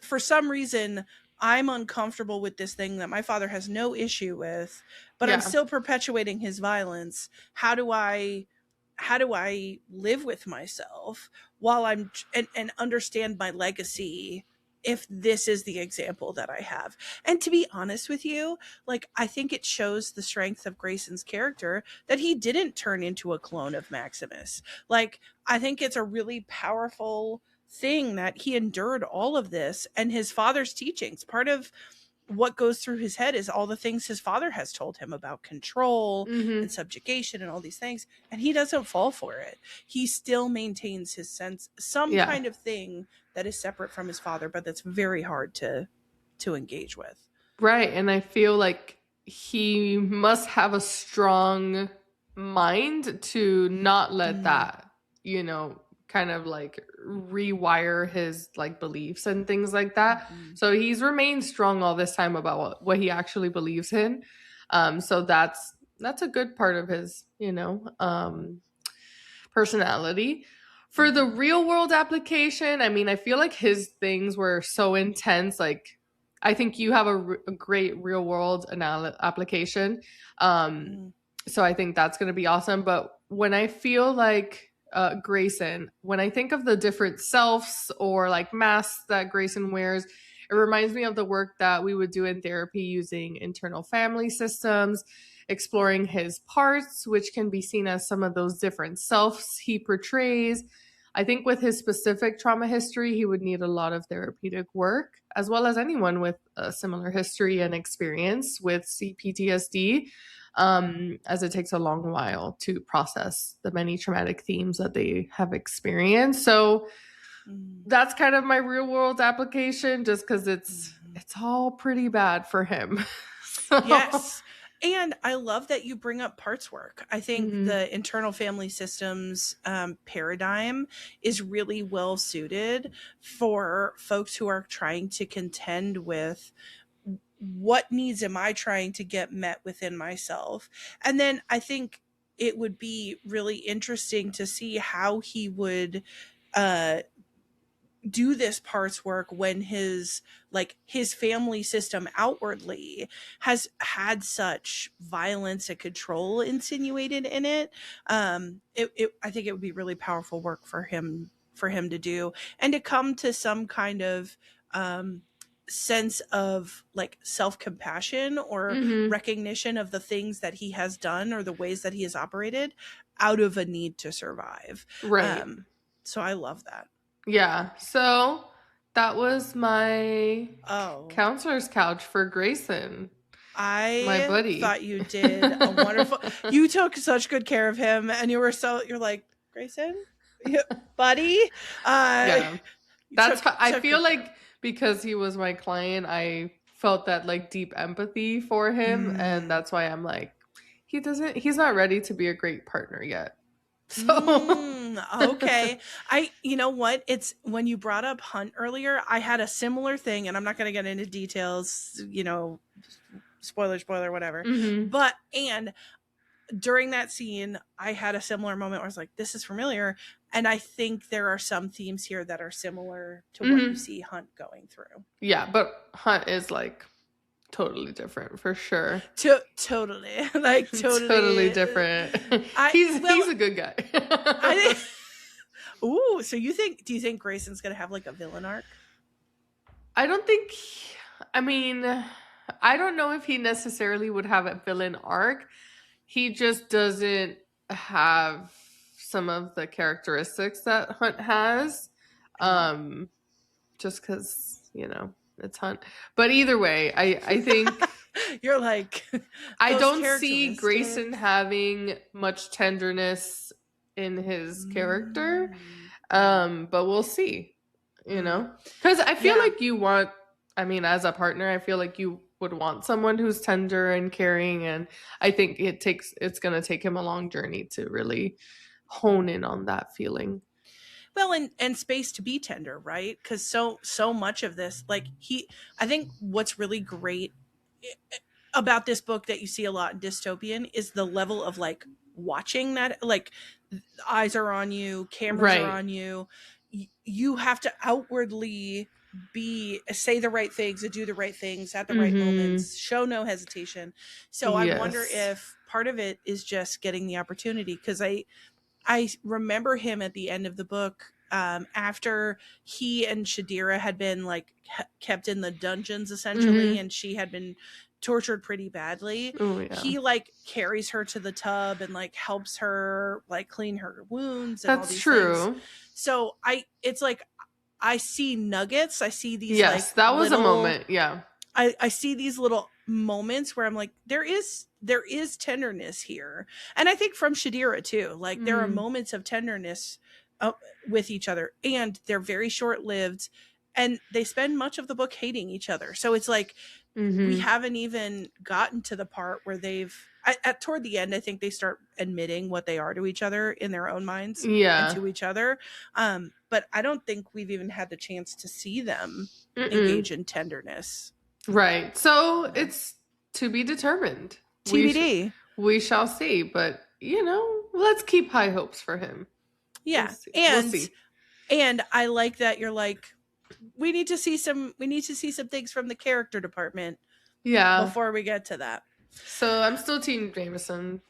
for some reason I'm uncomfortable with this thing that my father has no issue with, but I'm Yeah. still perpetuating his violence. How do I live with myself while and understand my legacy if this is the example that I have? And to be honest with you, like, I think it shows the strength of Grayson's character that he didn't turn into a clone of Maximus. Like, I think it's a really powerful thing that he endured all of this and his father's teachings. Part of what goes through his head is all the things his father has told him about control and Mm-hmm. subjugation and all these things, and he doesn't fall for it. He still maintains his sense, some Yeah. kind of thing that is separate from his father, but that's very hard to engage with. Right. And I feel like he must have a strong mind to not let Mm, that, kind of like rewire his like beliefs and things like that. mhm, So he's remained strong all this time about what he actually believes in. So that's a good part of his, personality. For the mhm, real world application, I mean, I feel like his things were so intense. Like, I think you have a great real world application. Um, mhm, so I think that's going to be awesome. But when I feel like Grayson, when I think of the different selves or like masks that Grayson wears, it reminds me of the work that we would do in therapy using internal family systems, exploring his parts, which can be seen as some of those different selves he portrays. I think with his specific trauma history, he would need a lot of therapeutic work, as well as anyone with a similar history and experience with CPTSD, as it takes a long while to process the many traumatic themes that they have experienced. So mhm, that's kind of my real world application, just because it's mhm. it's all pretty bad for him. So, Yes. And I love that you bring up parts work. I think mhm. the internal family systems paradigm is really well suited for folks who are trying to contend with what needs am I trying to get met within myself. And then I think it would be really interesting to see how he would uh do this parts work when his family system outwardly has had such violence and control insinuated in it. I think it would be really powerful work for him to do, and to come to some kind of um sense of like self-compassion or Mhm. recognition of the things that he has done or the ways that he has operated out of a need to survive. Right. So I love that. Yeah. So that was my Oh, counselor's couch for Grayson, my I buddy. thought you did a wonderful. You took such good care of him, and you're like, Grayson, yeah, buddy. Uh, Yeah. you took I took feel good care of like because he was my client, I felt that like deep empathy for him, and him. that's why I'm like he's not ready to be a great partner yet. So, Okay. You know what? It's when you brought up Hunt earlier, I had a similar thing, and I'm not going to get into details. Spoiler, whatever. mhm. But and during that scene, I had a similar moment where I was like, this is familiar. And I think there are some themes here that are similar to what you Mhm. see Hunt going through. Yeah, but Hunt is like totally different for sure. Totally. Like, Totally totally. different. I, well, He's a good guy. I think, ooh, so do you think Grayson's going to have like a villain arc? I don't think I mean, I don't know if he necessarily would have a villain arc. He just doesn't have some of the characteristics that Hunt has. Yeah. Um just cuz, it's Hunt. But either way, I think You're like, I those don't see Grayson characteristics. having much tenderness in his character. Mm, But we'll see, mm. Because I feel Yeah. like I mean, as a partner, I feel like you would want someone who's tender and caring. And I think it's going to take him a long journey to really hone in on that feeling. Well, and space to be tender, right? Because so much of this, like I think what's really great about this book that you see a lot in dystopian is the level of like watching that, like, eyes are on you, cameras are Right. on you. You have to outwardly say the right things and do the right things at the right Mm-hmm. moments, show no hesitation. So I wonder Yes. if part of it is just getting the opportunity, because I remember him at the end of the book, after he and Shadira had been like kept in the dungeons essentially, Mm-hmm. and she had been tortured pretty badly. Oh yeah. He like carries her to the tub and like helps her like clean her wounds and all That's these things. true. So it's like I see nuggets. I see these Yes, like that was a little moment. Yeah. I see these little moments where I'm like, there is tenderness here, and I think from Shadira too. Like there are Mm-hmm. moments of tenderness uh, with each other, and they're very short lived, and they spend much of the book hating each other. So it's like we Mm-hmm. haven't even gotten to the part where at toward the end. I think they start admitting what they are to each other in their own minds and Yeah. to each other. But I don't think we've even had the chance to see them Mm-mm. engage in tenderness. Right. So Yeah. it's to be determined. TBD. We shall see, but let's keep high hopes for him. We'll Yeah. see. We'll And see. I like that you're like, we need to see some things from the character department Yeah. before we get to that. So I'm still Team Jameson.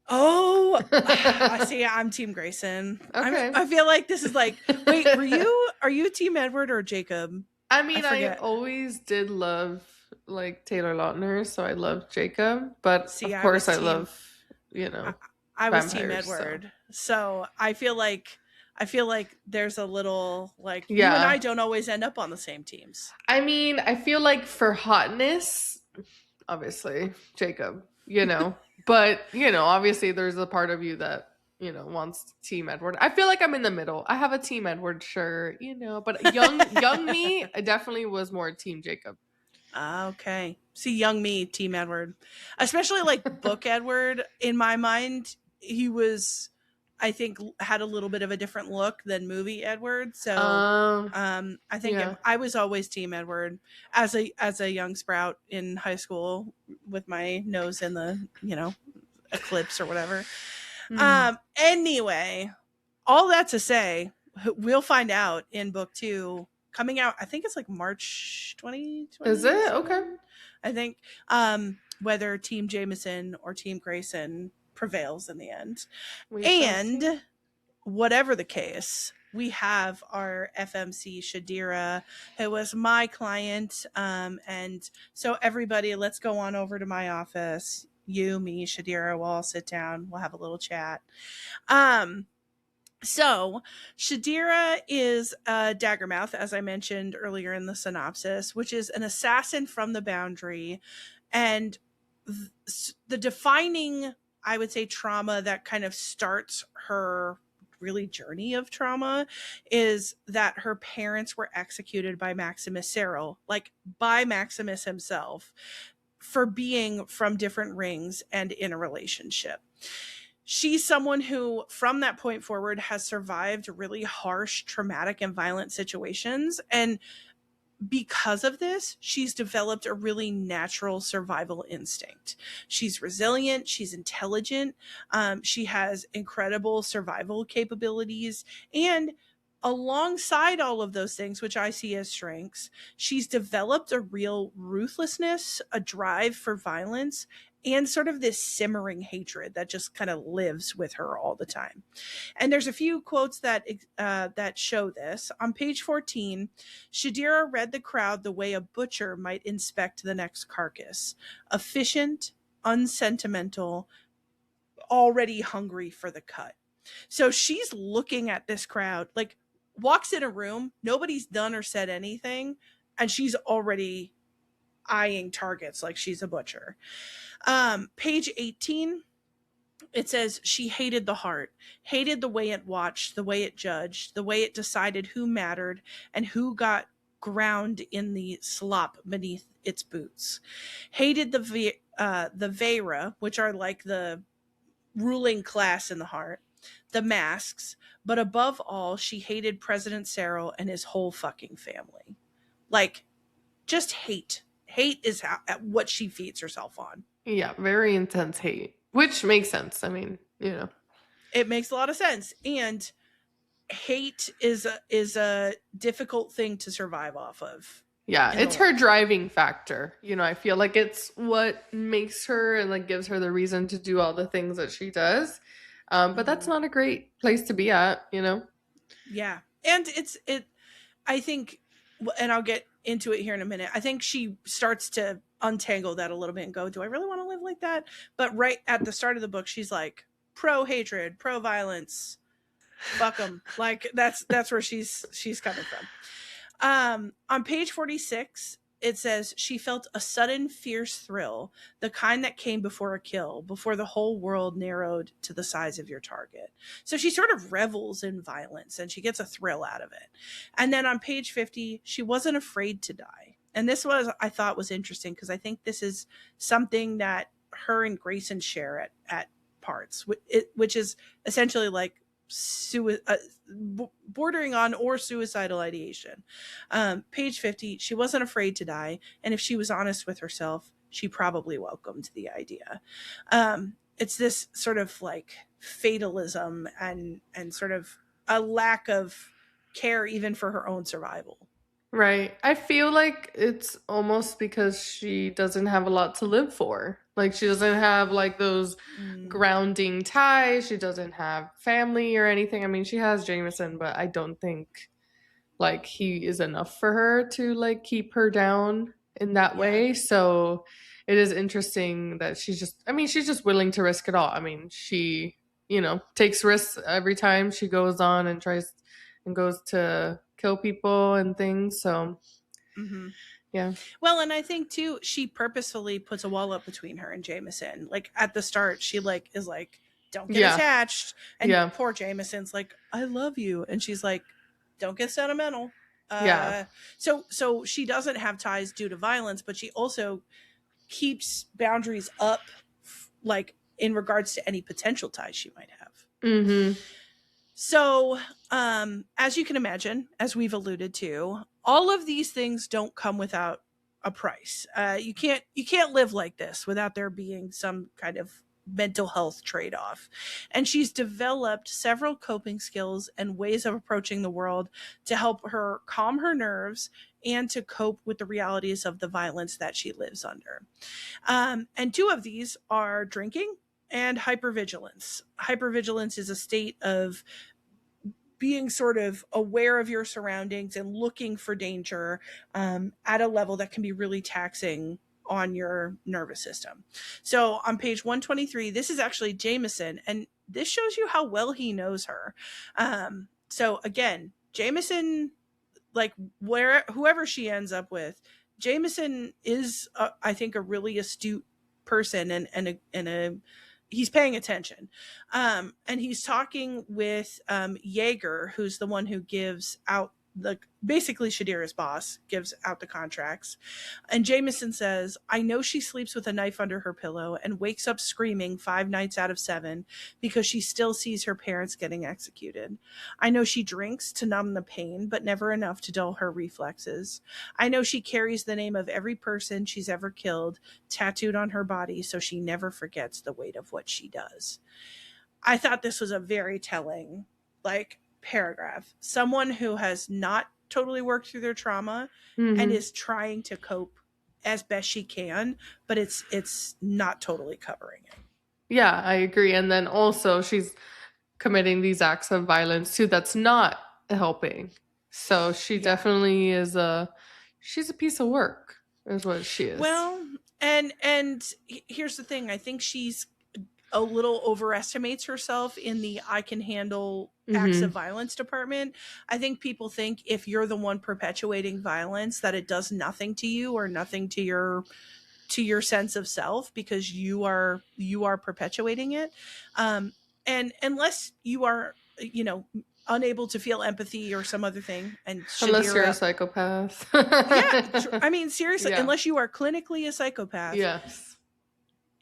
Oh, I see. I'm Team Grayson. Okay. I feel like this is like, wait, are you Team Edward or Jacob? I I mean, I forget. always did love like Taylor Lautner, so I love Jacob, but See, of I was course I team love, I, I was Team vampires, so. Edward. So I feel like there's a little like you and I Yeah. don't always end up on the same teams. I mean, I feel like for hotness, obviously, Jacob, but, obviously there's a part of you that, wants Team Edward. I feel like I'm in the middle. I have a Team Edward shirt, but young me, I definitely was more Team Jacob. Okay. See, young me, Team Edward. Especially like book Edward. In my mind, he was, I think, had a little bit of a different look than movie Edward. So Um, I think yeah. I was always Team Edward as a young sprout in high school with my nose in the, eclipse or whatever. Hmm. Anyway, all that to say, we'll find out in book 2 coming out. I think it's like March Is it? Okay. 2027. I think whether Team Jameson or Team Grayson prevails in the end. We shall see. And whatever the case, we have our FMC Shadira, who was my client. And so everybody, let's go on over to my office. You, me, Shadira, we'll all sit down. We'll have a little chat. So, Shadira is a Daggermouth, as I mentioned earlier in the synopsis, which is an assassin from the Boundary. And the defining, I would say, trauma that kind of starts her really journey of trauma is that her parents were executed by Maximus Serral, like by Maximus himself, for being from different rings and in a relationship. She's someone who, from that point forward, has survived really harsh, traumatic, and violent situations. And because of this, she's developed a really natural survival instinct. She's resilient, she's intelligent, she has incredible survival capabilities, and alongside all of those things, which I see as strengths, she's developed a real ruthlessness, a drive for violence, and sort of this simmering hatred that just kind of lives with her all the time. And there's a few quotes that show this. On page 14, Shadira read the crowd the way a butcher might inspect the next carcass: efficient, unsentimental, already hungry for the cut. So she's looking at this crowd, like walks in a room, nobody's done or said anything, and she's already eyeing targets like she's a butcher. Page 18, it says she hated the heart, hated the way it watched, the way it judged, the way it decided who mattered and who got ground in the slop beneath its boots. Hated the Vera, which are like the ruling class in the heart, the masks, but above all, she hated President Serral and his whole fucking family. Like, just hate. Hate is what she feeds herself on. Yeah, very intense hate, which makes sense. I mean, It makes a lot of sense. And hate is a difficult thing to survive off of Yeah, in the it's her long term. driving factor. I feel like it's what makes her and like gives her the reason to do all the things that she does. But that's Hmm. not a great place to be at. Yeah, and it. I think, and I'll get into it here in a minute. I think she starts to untangle that a little bit and go, "Do I really want to live like that?" But right at the start of the book, she's like pro hatred, pro violence, fuck them. Like that's where she's coming from. On page 46, it says she felt a sudden fierce thrill, the kind that came before a kill, before the whole world narrowed to the size of your target. So she sort of revels in violence and she gets a thrill out of it. And then on page 50, she wasn't afraid to die. And this was, I thought, was interesting because I think this is something that her and Grayson share at parts, which is essentially like bordering on or suicidal ideation. Page 50, she wasn't afraid to die, and if she was honest with herself, she probably welcomed the idea. It's this sort of like fatalism and sort of a lack of care even for her own survival. Right. I feel like it's almost because she doesn't have a lot to live for. Like she doesn't have like those Mm, grounding ties. She doesn't have family or anything. I mean, she has Jameson, but I don't think like he is enough for her to like keep her down in that yeah. way. So it is interesting that she's just willing to risk it all. I mean, she takes risks every time she goes on and tries and goes to kill people and things. So Hmm. yeah. Well, and I think too, she purposefully puts a wall up between her and Jameson. Like at the start, she like is like, "Don't get Yeah. attached," and Yeah. poor Jameson's like, "I love you," and she's like, "Don't get sentimental." Yeah. Uh, so she doesn't have ties due to violence, but she also keeps boundaries up, like in regards to any potential ties she might have. Mhm. So, as you can imagine, as we've alluded to, all of these things don't come without a price. You can't live like this without there being some kind of mental health trade off. And she's developed several coping skills and ways of approaching the world to help her calm her nerves and to cope with the realities of the violence that she lives under. And two of these are drinking and hypervigilance. Hypervigilance is a state of being sort of aware of your surroundings and looking for danger at a level that can be really taxing on your nervous system. So on page 123, this is actually Jameson, and this shows you how well he knows her. So again, Jameson, like where whoever she ends up with, Jameson is, I think, a really astute person and a he's paying attention. And he's talking with Jaeger, who's the one who gives out the basically Shadira's boss gives out the contracts. And Jameson says, "I know she sleeps with a knife under her pillow and wakes up screaming 5 nights out of 7 because she still sees her parents getting executed. I know she drinks to numb the pain, but never enough to dull her reflexes. I know she carries the name of every person she's ever killed tattooed on her body so she never forgets the weight of what she does." I thought this was a very telling, like, paragraph. Someone who has not totally worked through their trauma and Mhm. is trying to cope as best she can, but it's not totally covering it. Yeah, I agree. And then also she's committing these acts of violence too that's not helping. So she Yeah. definitely she's a piece of work is what she is. Well, and here's the thing. I think she's a little overestimates herself in the "I can handle acts of Mhm. violence" department. I think people think if you're the one perpetuating violence that it does nothing to you or nothing to your sense of self because you are perpetuating it. And unless you are, unable to feel empathy or some other thing, and Unless you're a Shadira, psychopath. yeah, I mean, seriously, Yeah. unless you are clinically a psychopath, Yes.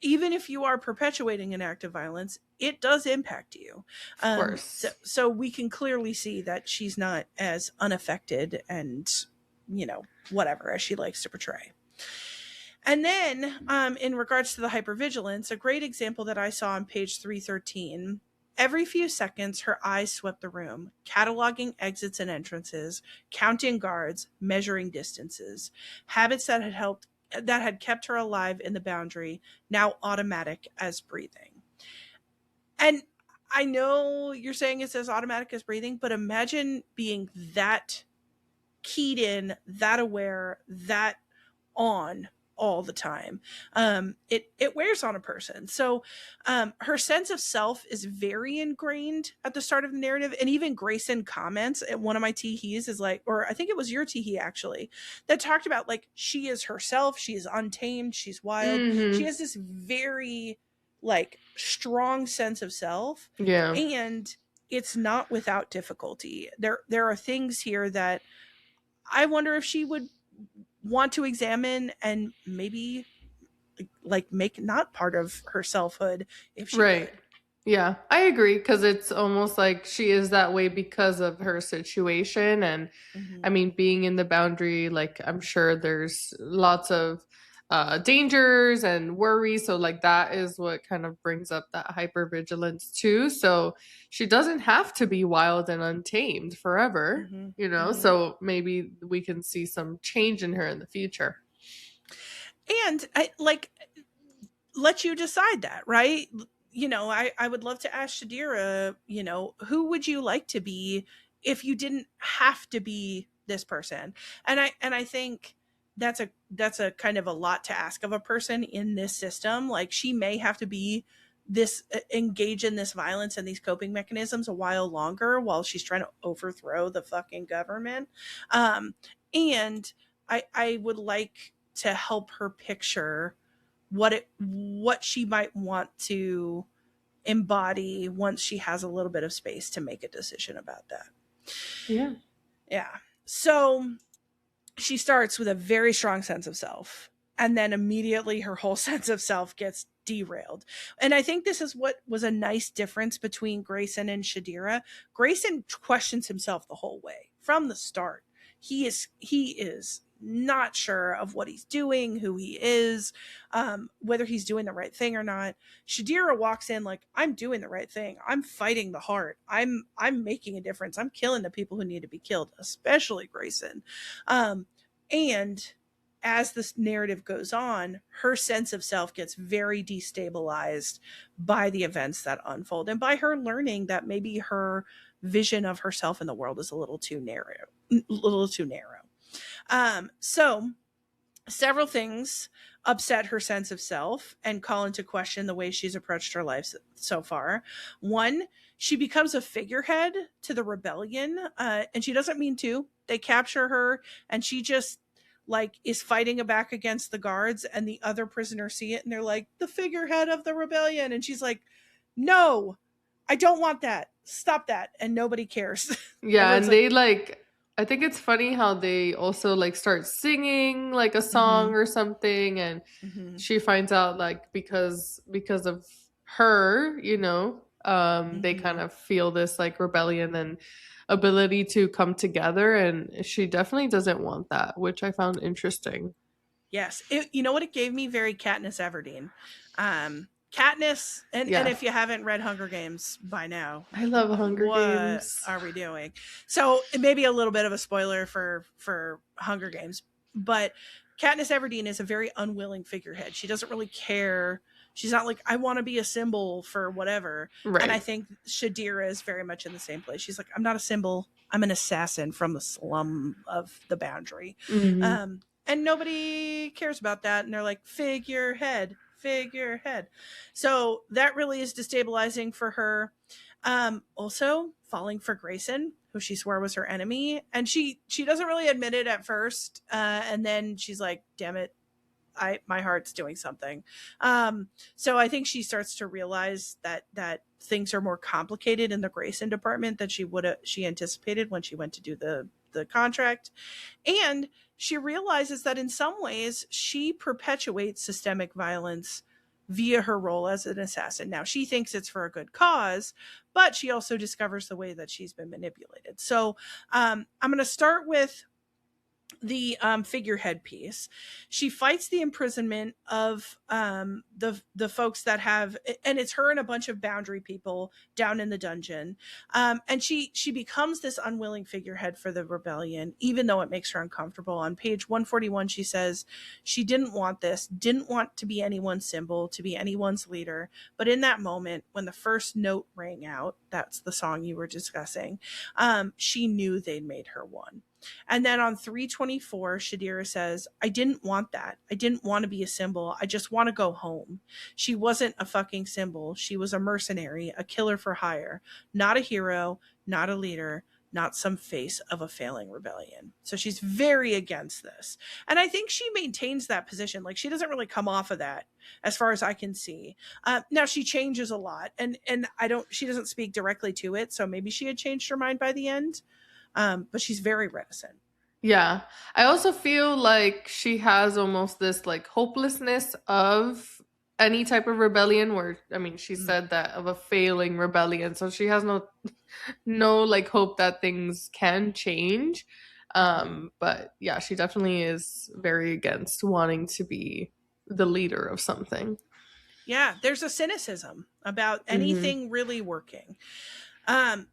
even if you are perpetuating an act of violence, it does impact you. Of So, course. so we can clearly see that she's not as unaffected and, whatever, as she likes to portray. And then, in regards to the hypervigilance, a great example that I saw on page 313 Every few seconds, her eyes swept the room, cataloging exits and entrances, counting guards, measuring distances, habits that had kept her alive in the boundary, now automatic as breathing. And I know you're saying it's as automatic as breathing, but imagine being that keyed in, that aware, that on all the time. It wears on a person. So her sense of self is very ingrained at the start of the narrative. And even Grayson comments at one of my teehees is like, or I think it was your teehee actually, that talked about like she is herself, she is untamed, she's wild. She Mm-hmm. has this very like strong sense of self, Yeah. and it's not without difficulty. There are things here that I wonder if she would want to examine and maybe like make not part of her selfhood if she Right. could. Yeah, I agree because it's almost like she is that way because of her situation. And I Mm-hmm. mean, being in the boundary, like, I'm sure there's lots of dangers and worries. So, like, that is what kind of brings up that hypervigilance, too. So, she doesn't have to be wild and untamed forever, Mm-hmm. you know? Mm-hmm. So, maybe we can see some change in her in the future. And I like let you decide that, right? You know, I would love to ask Shadira, you know, who would you like to be if you didn't have to be this person? And I think that's a kind of a lot to ask of a person in this system. Like she may have to be this engage in this violence and these coping mechanisms a while longer while she's trying to overthrow the fucking government. And I would like to help her picture what she might want to embody once she has a little bit of space to make a decision about that. Yeah. Yeah. So she starts with a very strong sense of self, and then immediately her whole sense of self gets derailed. And I think this is what was a nice difference between Grayson and Shadira. Grayson questions himself the whole way from the start. He is not sure of what he's doing, who he is, whether he's doing the right thing or not. Shadira walks in like, I'm doing the right thing. I'm fighting the heart. I'm making a difference. I'm killing the people who need to be killed, especially Grayson. And as this narrative goes on, her sense of self gets very destabilized by the events that unfold and by her learning that maybe her vision of herself in the world is a little too narrow, a little too narrow. So several things upset her sense of self and call into question the way she's approached her life so far. One, she becomes a figurehead to the rebellion, and she doesn't mean to. They capture her, and she just like is fighting back against the guards, and the other prisoners see it, and they're like, "The figurehead of the rebellion," and she's like, "No, I don't want that. Stop that!" And nobody cares. Yeah, Everyone's and like, they like, I think it's funny how they also like start singing like a mm-hmm, song or something, and mm-hmm, she finds out like because of her, they kind mm-hmm. of feel this like rebellion and ability to come together, and she definitely doesn't want that, which I found interesting. Yes. You know what it gave me? Very Katniss Everdeen. Katniss, and Yeah. if you haven't read Hunger Games by now, I love Hunger what Games. are we doing? So it may be a little bit of a spoiler for Hunger Games, but Katniss Everdeen is a very unwilling figurehead. She doesn't really care. She's not like, I want to be a symbol for whatever. And I Right. think Shadira is very much in the same place. She's like, I'm not a symbol. I'm an assassin from the slum of the boundary. Hmm. And nobody cares about that. And they're like, figurehead, figurehead. So that really is destabilizing for her. Also falling for Grayson, who she swore was her enemy, and she doesn't really admit it at first, and then she's like, "Damn it, my heart's doing something." So I think she starts to realize that things are more complicated in the Grayson department than she anticipated when she went to do the contract, and she realizes that in some ways she perpetuates systemic violence via her role as an assassin. Now, she thinks it's for a good cause, but she also discovers the way that she's been manipulated. So I'm going to start with the figurehead piece. She fights the imprisonment of the folks that have, and it's her and a bunch of boundary people down in the dungeon. And she becomes this unwilling figurehead for the rebellion, even though it makes her uncomfortable. On page 141, she says she didn't want this, didn't want to be anyone's symbol, to be anyone's leader. But in that moment, when the first note rang out, that's the song you were discussing, she knew they'd made her one. And then on 324, Shadira says, I didn't want that. I didn't want to be a symbol. I just want to go home. She wasn't a fucking symbol. She was a mercenary, a killer for hire, not a hero, not a leader, not some face of a failing rebellion. So she's very against this. And I think she maintains that position. Like, she doesn't really come off of that as far as I can see. Now she changes a lot, and she doesn't speak directly to it. So maybe she had changed her mind by the end. But she's very reticent. Yeah. I also feel like she has almost this like hopelessness of any type of rebellion where, I mean, she said that of a failing rebellion. So she has no like hope that things can change. But yeah, she definitely is very against wanting to be the leader of something. Yeah, there's a cynicism about Mm-hmm. anything really working. And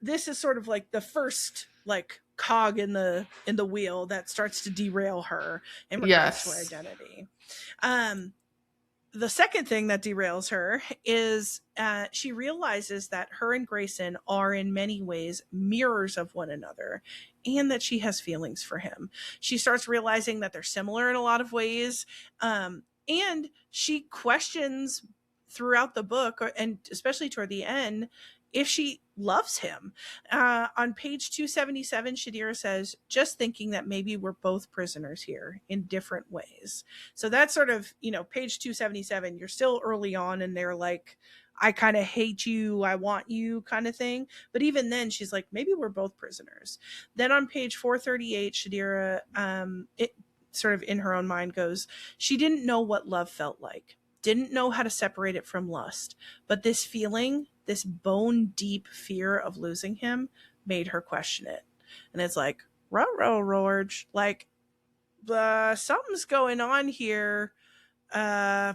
this is sort of like the first like cog in the wheel that starts to derail her in regards to her Yes. identity. Um, the second thing that derails her is she realizes that her and Grayson are in many ways mirrors of one another, and that she has feelings for him. She starts realizing that they're similar in a lot of ways, and she questions throughout the book, and especially toward the end, if she loves him. On page 277, Shadira says, just thinking that maybe we're both prisoners here in different ways. So that's sort of, page 277, you're still early on and they're like, I kind of hate you, I want you kind of thing. But even then, she's like, maybe we're both prisoners. Then on page 438, Shadira, it sort of in her own mind goes, she didn't know what love felt like, didn't know how to separate it from lust. But this feeling, this bone deep fear of losing him, made her question it. And it's like, ruh-roh, Rorge, like, something's going on here. Uh,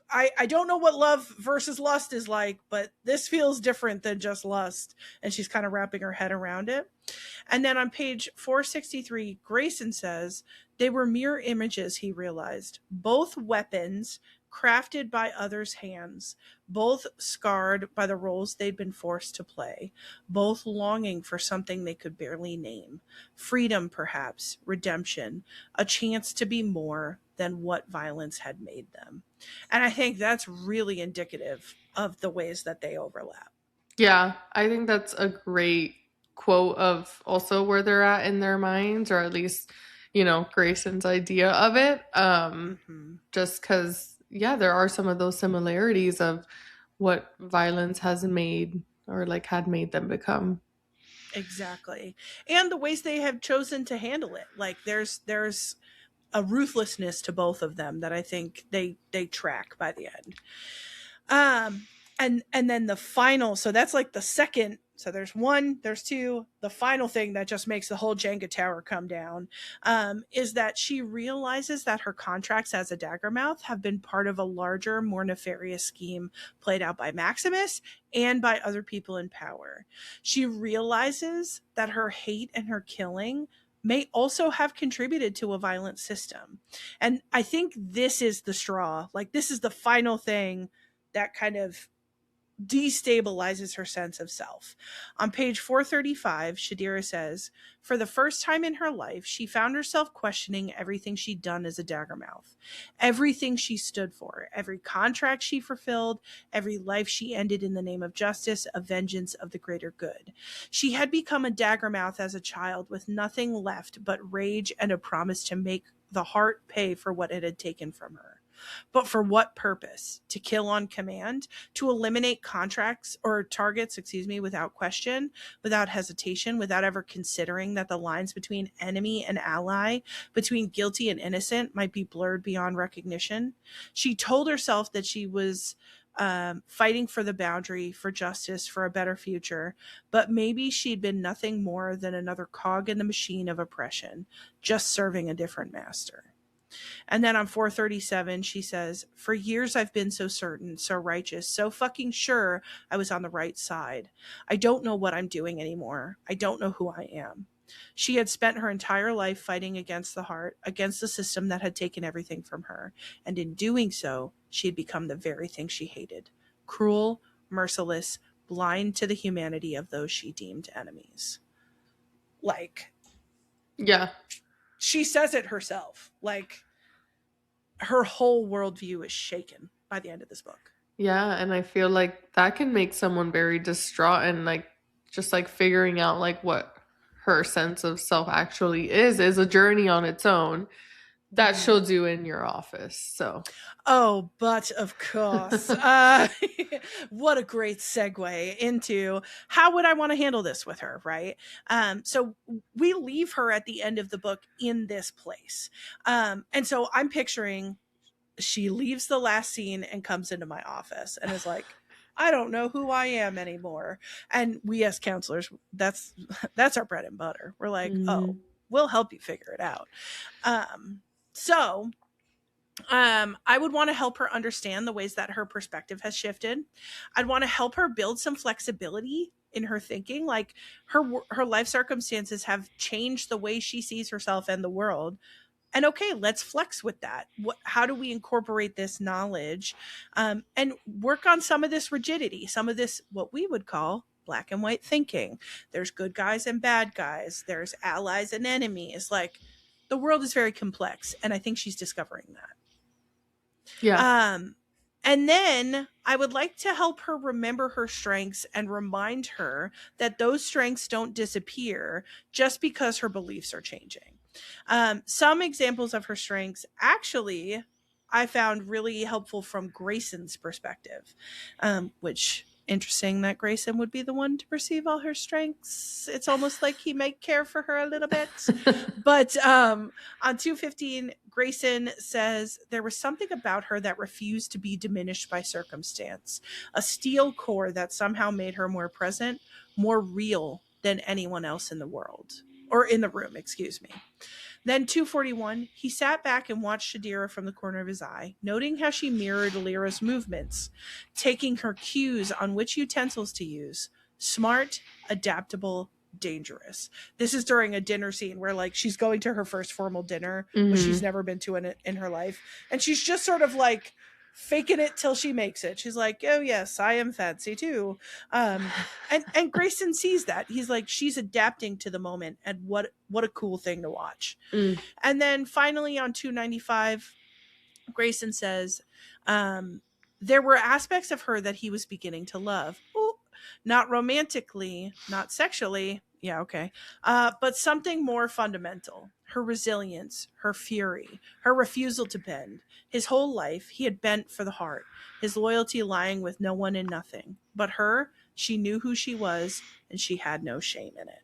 I don't know what love versus lust is like, but this feels different than just lust. And she's kind of wrapping her head around it. And then on page 463, Grayson says, they were mirror images, he realized. Both weapons crafted by others' hands, both scarred by the roles they'd been forced to play, both longing for something they could barely name. Freedom, perhaps, redemption, a chance to be more than what violence had made them. And I think that's really indicative of the ways that they overlap. Yeah, I think that's a great quote of also where they're at in their minds, or at least, Grayson's idea of it. Mm-hmm. Just because, yeah, there are some of those similarities of what violence has made or like had made them become. Exactly. And the ways they have chosen to handle it. Like there's a ruthlessness to both of them that I think they track by the end. Um and then the final, so that's like the second, so there's one, there's two, the final thing that just makes the whole Jenga tower come down, is that she realizes that her contracts as a Daggermouth have been part of a larger, more nefarious scheme played out by Maximus and by other people in power. She realizes that her hate and her killing may also have contributed to a violent system. And I think this is the straw. Like, this is the final thing that kind of destabilizes her sense of self. On page 435, Shadira says, for the first time in her life, she found herself questioning everything she'd done as a Daggermouth, everything she stood for, every contract she fulfilled, every life she ended in the name of justice, of vengeance, of the greater good. She had become a Daggermouth as a child with nothing left but rage and a promise to make the heart pay for what it had taken from her. But for what purpose? To kill on command? To eliminate contracts or targets, without question, without hesitation, without ever considering that the lines between enemy and ally, between guilty and innocent, might be blurred beyond recognition? She told herself that she was fighting for the boundary, for justice, for a better future. But maybe she'd been nothing more than another cog in the machine of oppression, just serving a different master. And then on 437, she says, "For years I've been so certain, so righteous, so fucking sure I was on the right side. I don't know what I'm doing anymore. I don't know who I am." She had spent her entire life fighting against the heart, against the system that had taken everything from her. And in doing so, she had become the very thing she hated: cruel, merciless, blind to the humanity of those she deemed enemies. Like, Yeah. she says it herself. Like, her whole worldview is shaken by the end of this book. Yeah, and I feel like that can make someone very distraught and like just like figuring out like what her sense of self actually is a journey on its own that she'll do in your office. So, Oh, but of course. What a great segue into how would I want to handle this with her, right? So we leave her at the end of the book in this place. And so I'm picturing she leaves the last scene and comes into my office and is like, I don't know who I am anymore. And we as counselors, that's our bread and butter. We're like, oh, mhm. we'll help you figure it out. So I would want to help her understand the ways that her perspective has shifted. I'd want to help her build some flexibility in her thinking. Like, her life circumstances have changed the way she sees herself and the world. And okay, let's flex with that. How do we incorporate this knowledge, and work on some of this rigidity, some of this, what we would call black and white thinking? There's good guys and bad guys. There's allies and enemies. Like, the world is very complex, and I think she's discovering that. Yeah. Um, and then I would like to help her remember her strengths and remind her that those strengths don't disappear just because her beliefs are changing. Some examples of her strengths actually I found really helpful from Grayson's perspective, which interesting that Grayson would be the one to perceive all her strengths. It's almost like he might care for her a little bit. But on 215, Grayson says there was something about her that refused to be diminished by circumstance, a steel core that somehow made her more present, more real than anyone else in the world, or in the room, excuse me. Then 241, he sat back and watched Shadira from the corner of his eye, noting how she mirrored Lyra's movements, taking her cues on which utensils to use. Smart, adaptable, dangerous. This is during a dinner scene where, like, she's going to her first formal dinner, which she's Mhm. never been to in her life, and she's just sort of like faking it till she makes it. She's like, "Oh yes, I am fancy too." And Grayson sees that. He's like, she's adapting to the moment, and what a cool thing to watch. Mm. And then finally on 295, Grayson says, there were aspects of her that he was beginning to love. Ooh, not romantically, not sexually. Yeah, okay. But something more fundamental: her resilience, her fury, her refusal to bend. His whole life, he had bent for the heart, his loyalty lying with no one and nothing. But her, she knew who she was, and she had no shame in it.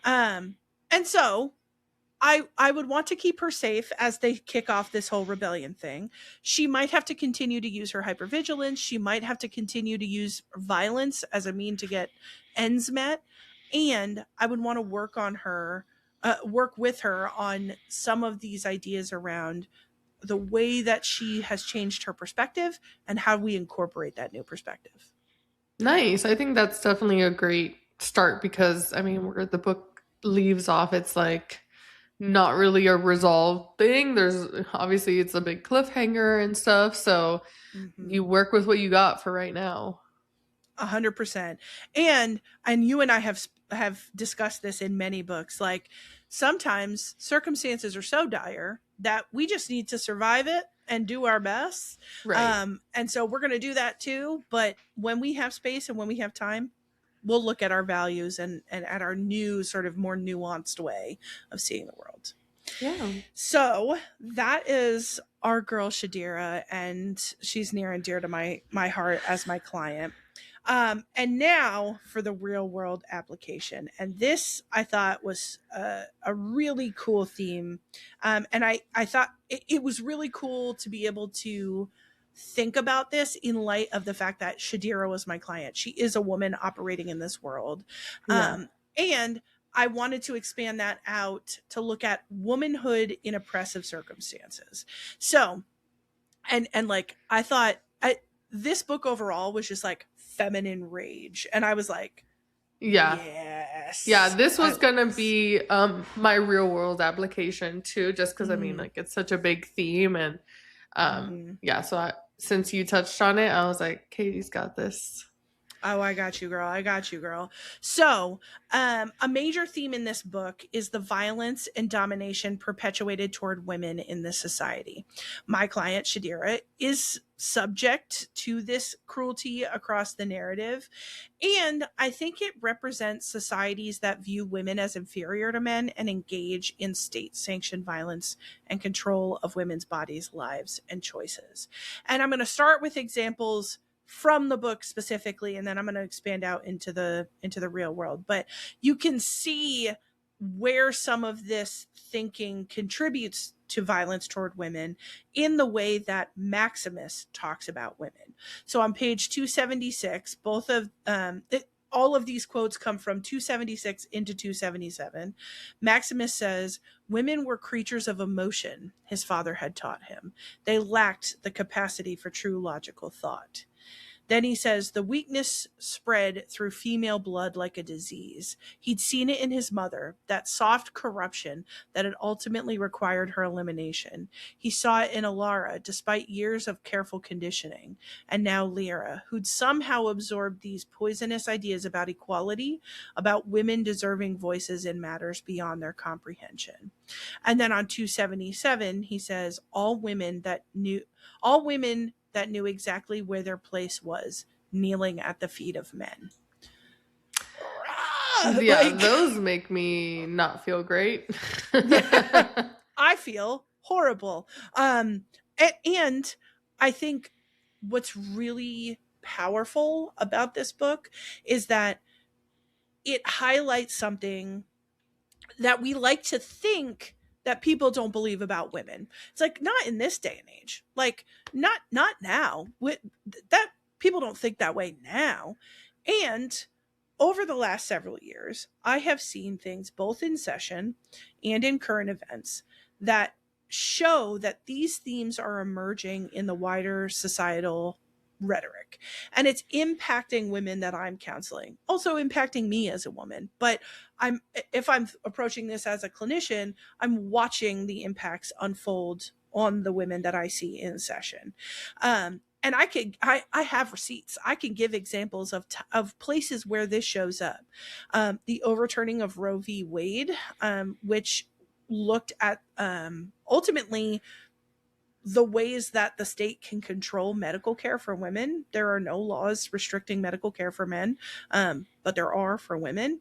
And so I would want to keep her safe as they kick off this whole rebellion thing. She might have to continue to use her hypervigilance. She might have to continue to use violence as a mean to get ends met. And I would want to work with her on some of these ideas around the way that she has changed her perspective and how we incorporate that new perspective. Nice. I think that's definitely a great start because I mean, where the book leaves off, it's like not really a resolved thing. There's obviously it's a big cliffhanger and stuff, so Mm-hmm. you work with what you got for right now. 100%. And you and I have discussed this in many books. Like, sometimes circumstances are so dire that we just need to survive it and do our best. Right. And so we're going to do that too. But when we have space and when we have time, we'll look at our values and at our new sort of more nuanced way of seeing the world. Yeah. So that is our girl Shadira, and she's near and dear to my heart as my client. And now for the real world application. And this I thought was a really cool theme. And I thought it was really cool to be able to think about this in light of the fact that Shadira was my client. She is a woman operating in this world. Yeah. And I wanted to expand that out to look at womanhood in oppressive circumstances. So, and like, I thought this book overall was just like feminine rage. And I was like, Yeah. Yeah, yes, this I was love gonna this. be my real world application too, just because I mean, Mm-hmm. like, it's such a big theme, and Mm-hmm. yeah. So since you touched on it, I was like, Katie's got this. Oh, I got you, girl. I got you, girl. So, a major theme in this book is the violence and domination perpetuated toward women in this society. My client, Shadira, is subject to this cruelty across the narrative. And I think it represents societies that view women as inferior to men and engage in state sanctioned violence and control of women's bodies, lives, and choices. And I'm going to start with examples from the book specifically, and then I'm going to expand out into the real world. But you can see where some of this thinking contributes to violence toward women in the way that Maximus talks about women. So on page 276, all of these quotes come from 276 into 277. Maximus says, women were creatures of emotion, his father had taught him. They lacked the capacity for true logical thought. Then he says the weakness spread through female blood like a disease. He'd seen it in his mother, that soft corruption that had ultimately required her elimination. He saw it in Alara, despite years of careful conditioning. And now Lyra, who'd somehow absorbed these poisonous ideas about equality, about women deserving voices in matters beyond their comprehension. And then on 277, he says, all women that knew exactly where their place was, kneeling at the feet of men. Yeah, Like, those make me not feel great. yeah, I feel horrible. And I think what's really powerful about this book is that it highlights something that we like to think that people don't believe about women. It's like, not in this day and age. Like, not now. That people don't think that way now. And over the last several years, I have seen things both in session and in current events that show that these themes are emerging in the wider societal rhetoric, and it's impacting women that I'm counseling, also impacting me as a woman. But if I'm approaching this as a clinician, I'm watching the impacts unfold on the women that I see in session. And I have receipts. I can give examples of places where this shows up. The overturning of Roe v. Wade, which looked at ultimately the ways that the state can control medical care for women. There are no laws restricting medical care for men, but there are for women.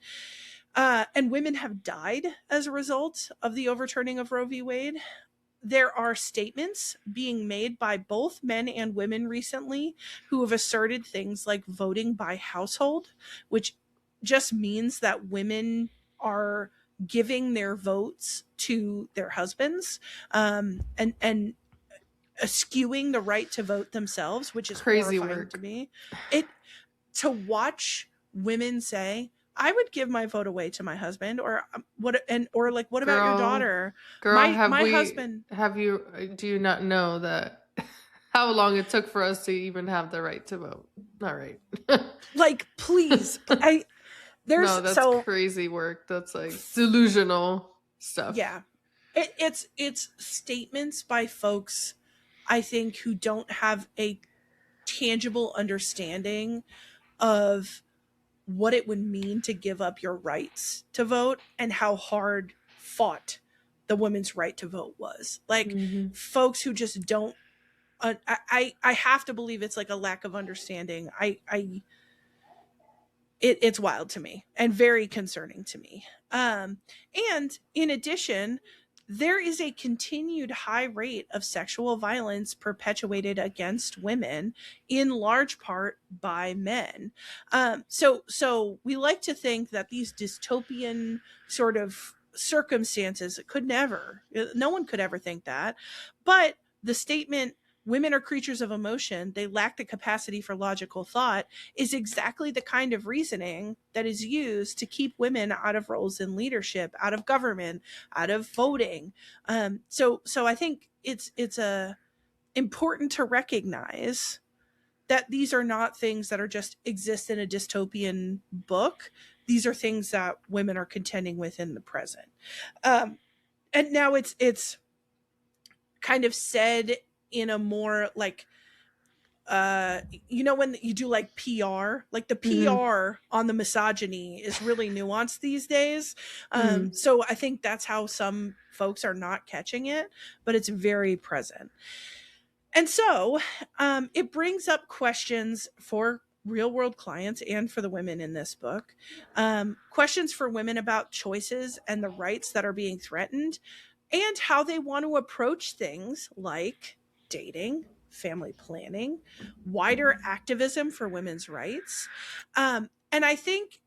And women have died as a result of the overturning of Roe v. Wade. There are statements being made by both men and women recently who have asserted things like voting by household, which just means that women are giving their votes to their husbands, and eschewing the right to vote themselves, which is Crazy horrifying to work. me. It To watch women say, I would give my vote away to my husband, or or like, what about your Girl, daughter? girl, My husband. do you not know that how long it took for us to even have the right to vote? All right. Like, please. I No, there's that's so crazy work. That's like delusional stuff. Yeah. It's statements by folks, I think, who don't have a tangible understanding of what it would mean to give up your rights to vote and how hard fought the women's right to vote was. Like, Hmm. folks who just don't I have to believe it's like a lack of understanding. It's wild to me and very concerning to me. And in addition, there is a continued high rate of sexual violence perpetuated against women, in large part by men. So we like to think that these dystopian sort of circumstances could never, no one could ever think that. But the statement, women are creatures of emotion, they lack the capacity for logical thought, is exactly the kind of reasoning that is used to keep women out of roles in leadership, out of government, out of voting. So I think it's important to recognize that these are not things that are just exist in a dystopian book. These are things that women are contending with in the present. Um, and now it's kind of said in a more like when you do like PR, like the Mm-hmm. PR on the misogyny is really nuanced these days. Mm. So I think that's how some folks are not catching it, but it's very present. And so it brings up questions for real world clients and for the women in this book. Questions for women about choices and the rights that are being threatened, and how they want to approach things like dating, family planning, wider activism for women's rights. And I think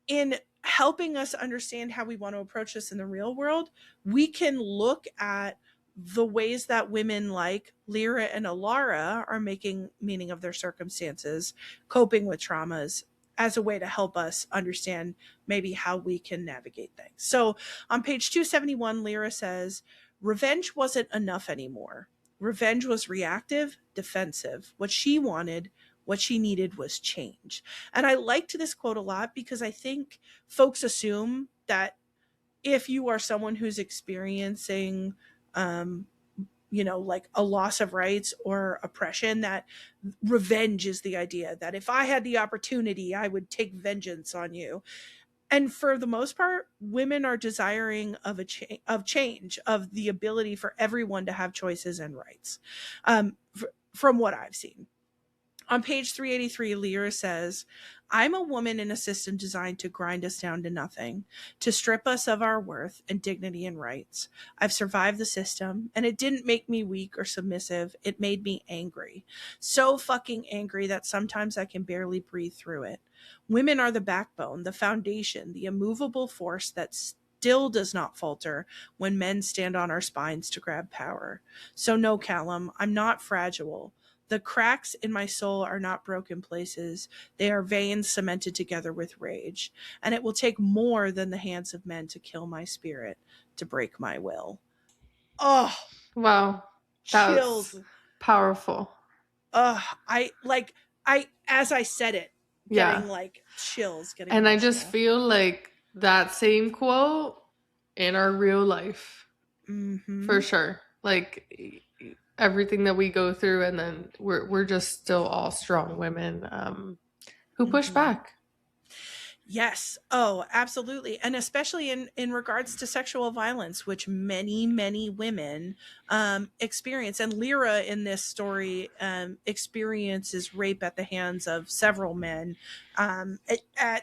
in helping us understand how we want to approach this in the real world, we can look at the ways that women like Lyra and Alara are making meaning of their circumstances, coping with traumas, as a way to help us understand maybe how we can navigate things. So on page 271, Lyra says, revenge wasn't enough anymore. Revenge was reactive, defensive. What she wanted, what she needed was change. And I liked this quote a lot because I think folks assume that if you are someone who's experiencing um, like a loss of rights or oppression, that revenge is the idea, that if I had the opportunity, I would take vengeance on you. And for the most part, women are desiring of change, of the ability for everyone to have choices and rights, from what I've seen. On page 383, Lyra says, I'm a woman in a system designed to grind us down to nothing, to strip us of our worth and dignity and rights. I've survived the system, and it didn't make me weak or submissive. It made me angry. So fucking angry that sometimes I can barely breathe through it. Women are the backbone, the foundation, the immovable force that still does not falter when men stand on our spines to grab power. So no, Callum, I'm not fragile. The cracks in my soul are not broken places. They are veins cemented together with rage. And it will take more than the hands of men to kill my spirit, to break my will. Oh, Wow. That chills. was powerful. As I said it, getting Yeah. like chills, getting And I just emotional. feel like that same quote in our real life, for Mm-hmm. sure. Like everything that we go through, and then we're just still all strong women who push Mm-hmm. back. Yes. Oh, absolutely. And especially in regards to sexual violence, which many women experience. And Lyra in this story experiences rape at the hands of several men at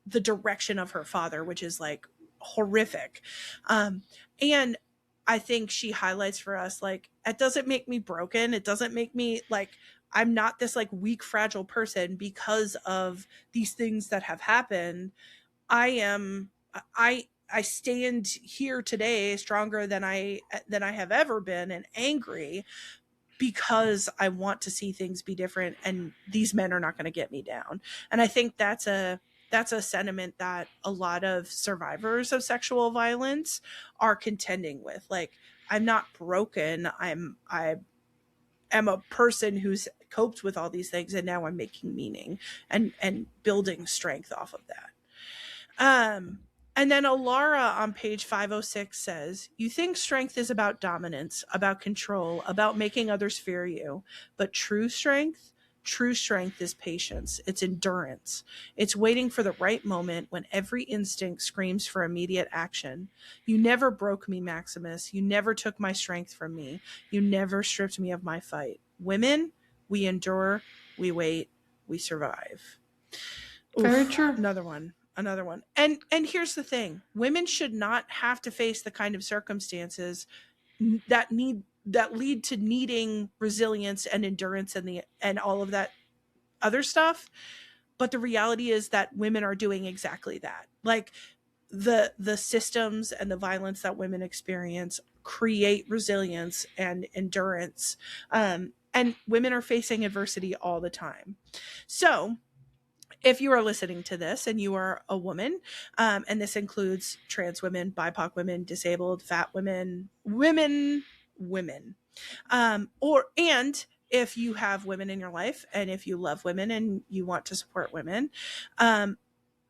the direction of her father, which is like horrific. And I think she highlights for us, like, it doesn't make me broken. It doesn't make me like, I'm not this like weak, fragile person because of these things that have happened. I stand here today stronger than I have ever been, and angry, because I want to see things be different, and these men are not going to get me down. And I think that's a sentiment that a lot of survivors of sexual violence are contending with. Like, I'm not broken. I am a person who's coped with all these things, and now I'm making meaning and building strength off of that. And then Alara on page 506 says, you think strength is about dominance, about control, about making others fear you. But true strength is patience. It's endurance. It's waiting for the right moment when every instinct screams for immediate action. You never broke me, Maximus. You never took my strength from me. You never stripped me of my fight. Women, we endure, we wait, we survive. Very Oof, true. another one. And here's the thing: women should not have to face the kind of circumstances that lead to needing resilience and endurance and all of that other stuff. But the reality is that women are doing exactly that. Like, the systems and the violence that women experience create resilience and endurance. And women are facing adversity all the time. So if you are listening to this and you are a woman, and this includes trans women, BIPOC women, disabled, fat women, women, or and if you have women in your life and if you love women and you want to support women, um,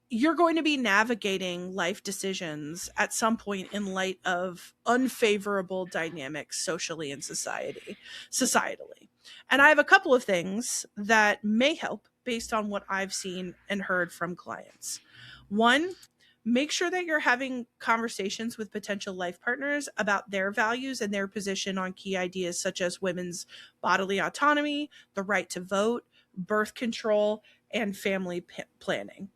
you're going to be navigating life decisions at some point in light of unfavorable dynamics socially and societally. And I have a couple of things that may help based on what I've seen and heard from clients. One, make sure that you're having conversations with potential life partners about their values and their position on key ideas such as women's bodily autonomy, the right to vote, birth control, and family planning.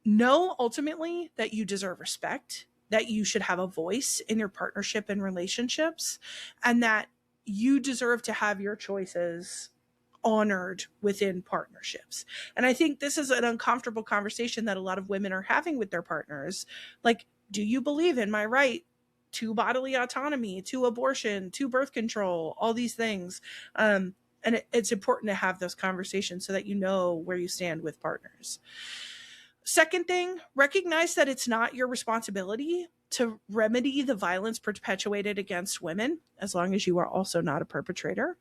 Know ultimately that you deserve respect, that you should have a voice in your partnership and relationships, and that you deserve to have your choices honored within partnerships. And I think this is an uncomfortable conversation that a lot of women are having with their partners. Like, do you believe in my right to bodily autonomy, to abortion, to birth control, all these things? And it's important to have those conversations so that you know where you stand with partners. Second thing, recognize that it's not your responsibility to remedy the violence perpetuated against women, as long as you are also not a perpetrator.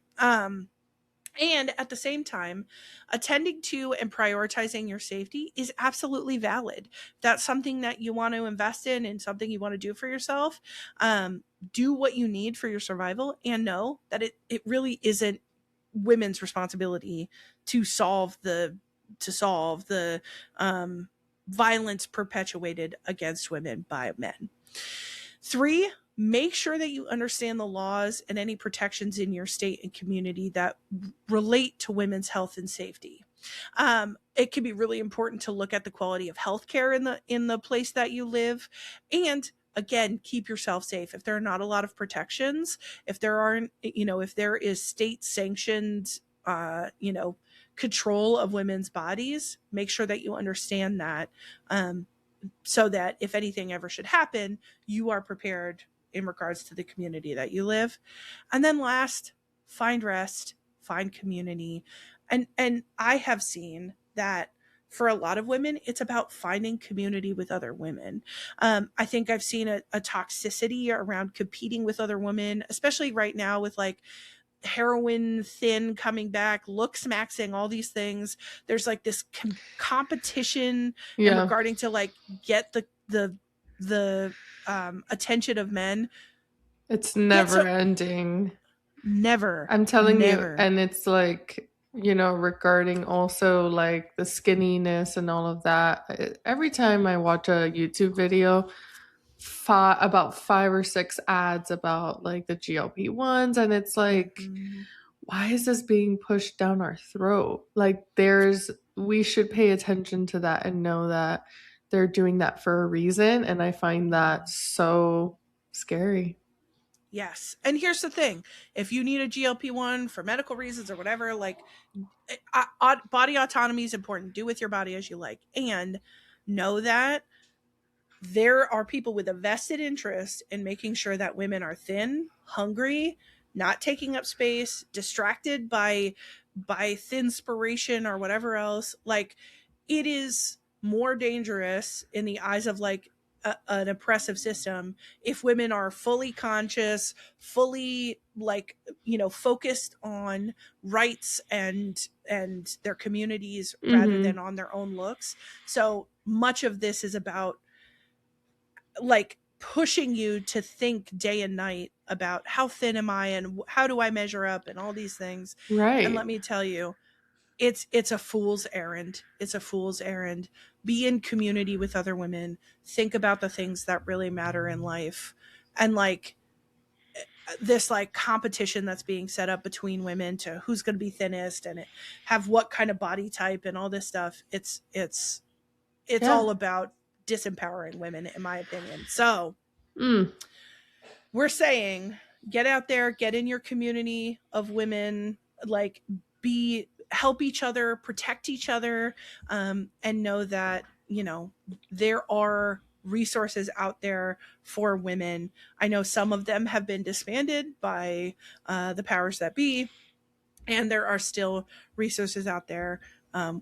And at the same time, attending to and prioritizing your safety is absolutely valid. That's something that you want to invest in and something you want to do for yourself. Do what you need for your survival, and know that it really isn't women's responsibility to solve the violence perpetuated against women by men. Three, make sure that you understand the laws and any protections in your state and community that relate to women's health and safety. It can be really important to look at the quality of healthcare in the place that you live, and again, keep yourself safe. If there are not a lot of protections, if there aren't, if there is state sanctioned, control of women's bodies, make sure that you understand that, so that if anything ever should happen, you are prepared in regards to the community that you live. And then last, find rest, find community. And I have seen that for a lot of women, it's about finding community with other women. I think I've seen a toxicity around competing with other women, especially right now with like heroin thin coming back, looks maxing, all these things. There's like this competition and Yeah. regarding to like get the attention of men. It's Get never so ending. never, I'm telling you, never. and it's like, regarding also like the skinniness and all of that. Every time I watch a YouTube video, about 5 or 6 ads about like the GLP-1s, and it's like, Mhm. why is this being pushed down our throat? Like, we should pay attention to that and know that they're doing that for a reason. And I find that so scary. Yes. And here's the thing. If you need a GLP-1 for medical reasons or whatever, like body autonomy is important. Do with your body as you like. And know that there are people with a vested interest in making sure that women are thin, hungry, not taking up space, distracted by thinspiration or whatever else. Like, it is more dangerous in the eyes of like an oppressive system if women are fully conscious, fully like, focused on rights and their communities rather Mm-hmm. than on their own looks. So much of this is about like pushing you to think day and night about how thin am I and how do I measure up and all these things. And let Right. me tell you, it's a fool's errand. It's a fool's errand. Be in community with other women. Think about the things that really matter in life. And like this like competition that's being set up between women to who's going to be thinnest and have what kind of body type and all this stuff. It's Yeah. all about disempowering women, in my opinion. So Mm. we're saying get out there, get in your community of women, like help each other, protect each other, and know that there are resources out there for women. I know some of them have been disbanded by the powers that be, and there are still resources out there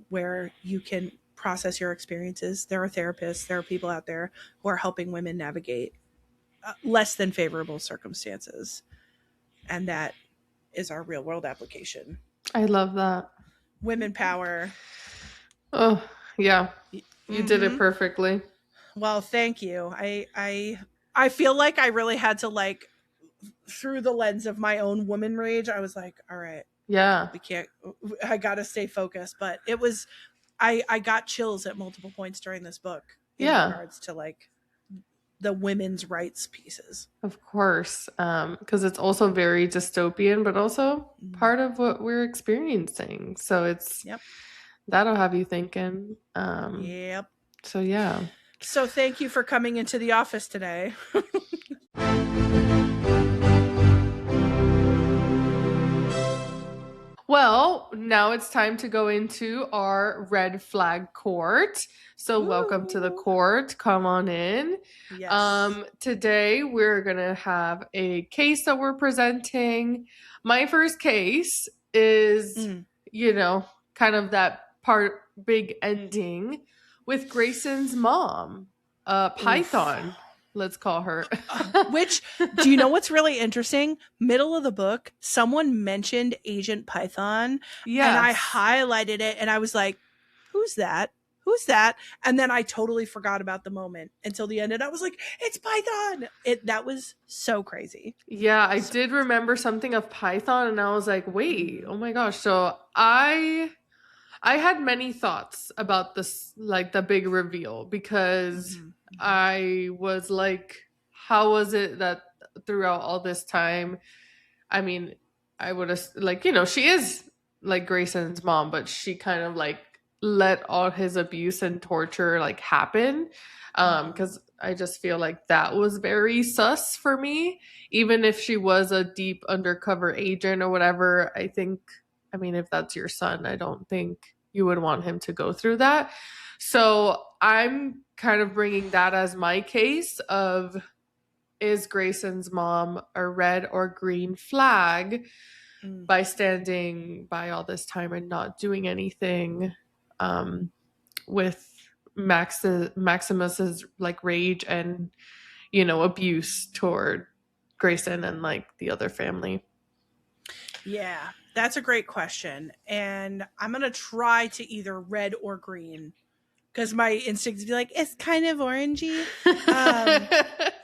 where you can process your experiences. There are therapists, there are people out there who are helping women navigate less than favorable circumstances. And that is our real world application. I love that. Women power. Oh, yeah. You did it Mm-hmm. perfectly. Well, thank you. I feel like I really had to, like, through the lens of my own woman rage, I was like, all right, Yeah. I gotta stay focused. But it was, I got chills at multiple points during this book in Yeah. regards to, like, the women's rights pieces. Of course. Because it's also very dystopian, but also part of what we're experiencing. So it's, Yep. that'll have you thinking. Yep. So yeah. So thank you for coming into the office today. Well, now it's time to go into our red flag court. So welcome to the Woo. court. Come on in. Yes. Today we're gonna have a case that we're presenting. My first case is, you know, kind of that part big ending with Grayson's mom, Python. Oof. Let's call her. Which, do you know what's really interesting? Middle of the book, someone mentioned Agent Python. Yes. And I highlighted it and I was like, who's that? Who's that? And then I totally forgot about the moment until the end. And I was like, it's Python. That was so crazy. Yeah, I did remember something of Python and I was like, wait, oh my gosh. So I had many thoughts about this, like the big reveal, because I was like, how was it that throughout all this time, I mean, I would have, like, you know, she is like Grayson's mom, but she kind of like let all his abuse and torture like happen. Because I just feel like that was very sus for me. Even if she was a deep undercover agent or whatever, I think, I mean, if that's your son, I don't think you would want him to go through that. So I'm kind of bringing that as my case of, is Grayson's mom a red or green flag by standing by all this time and not doing anything with Maximus's like rage and, you know, abuse toward Grayson and like the other family? Yeah, that's a great question. And I'm going to try to either red or green because my instinct is to be like, it's kind of orangey.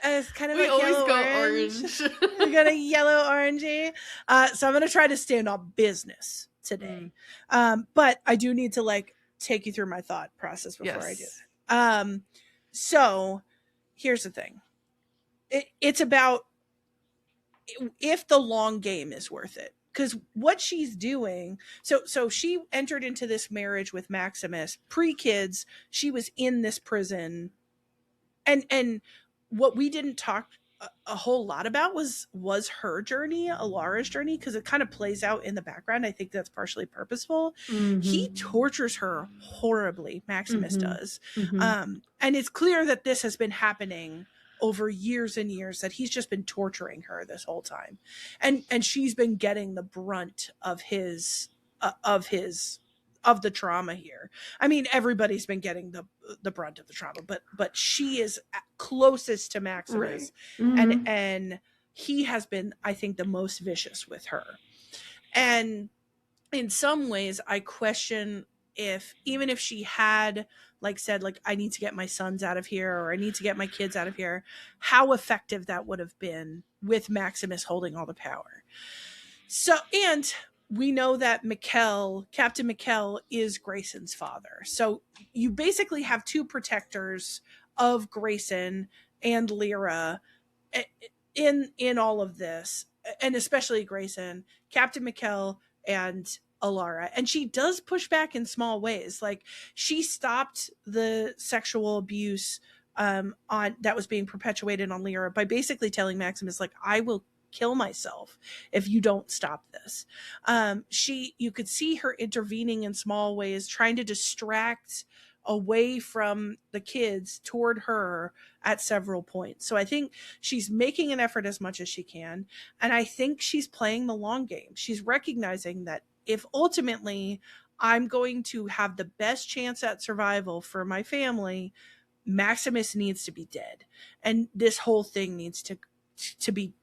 It's kind of we like always yellow go orange. We got a yellow orangey. So I'm going to try to stand on business today. But I do need to like take you through my thought process before I do that. So here's the thing. It's about if the long game is worth it. Because what she's doing, so she entered into this marriage with Maximus pre-kids. She was in this prison, and what we didn't talk a whole lot about was her journey, Alara's journey, because it kind of plays out in the background. I think that's partially purposeful. He tortures her horribly, Maximus does, and it's clear that this has been happening over years and years, that he's just been torturing her this whole time, and she's been getting the brunt of the trauma here. I mean, everybody's been getting the brunt of the trauma, but she is closest to Maximus, right. And he has been, I think, the most vicious with her. And in some ways, I question if, even if she had like said, like, I need to get my sons out of here, or I need to get my kids out of here, how effective that would have been with Maximus holding all the power. So, and we know that Captain Mikkel is Grayson's father. So you basically have two protectors of Grayson and Lyra in all of this, and especially Grayson, Captain Mikkel and Alara. And she does push back in small ways. Like, she stopped the sexual abuse on that was being perpetuated on Lyra by basically telling Maximus, like, I will kill myself if you don't stop this. You could see her intervening in small ways, trying to distract away from the kids toward her at several points. So I think she's making an effort as much as she can. And I think she's playing the long game. She's recognizing that if ultimately I'm going to have the best chance at survival for my family, Maximus needs to be dead. And this whole thing needs to be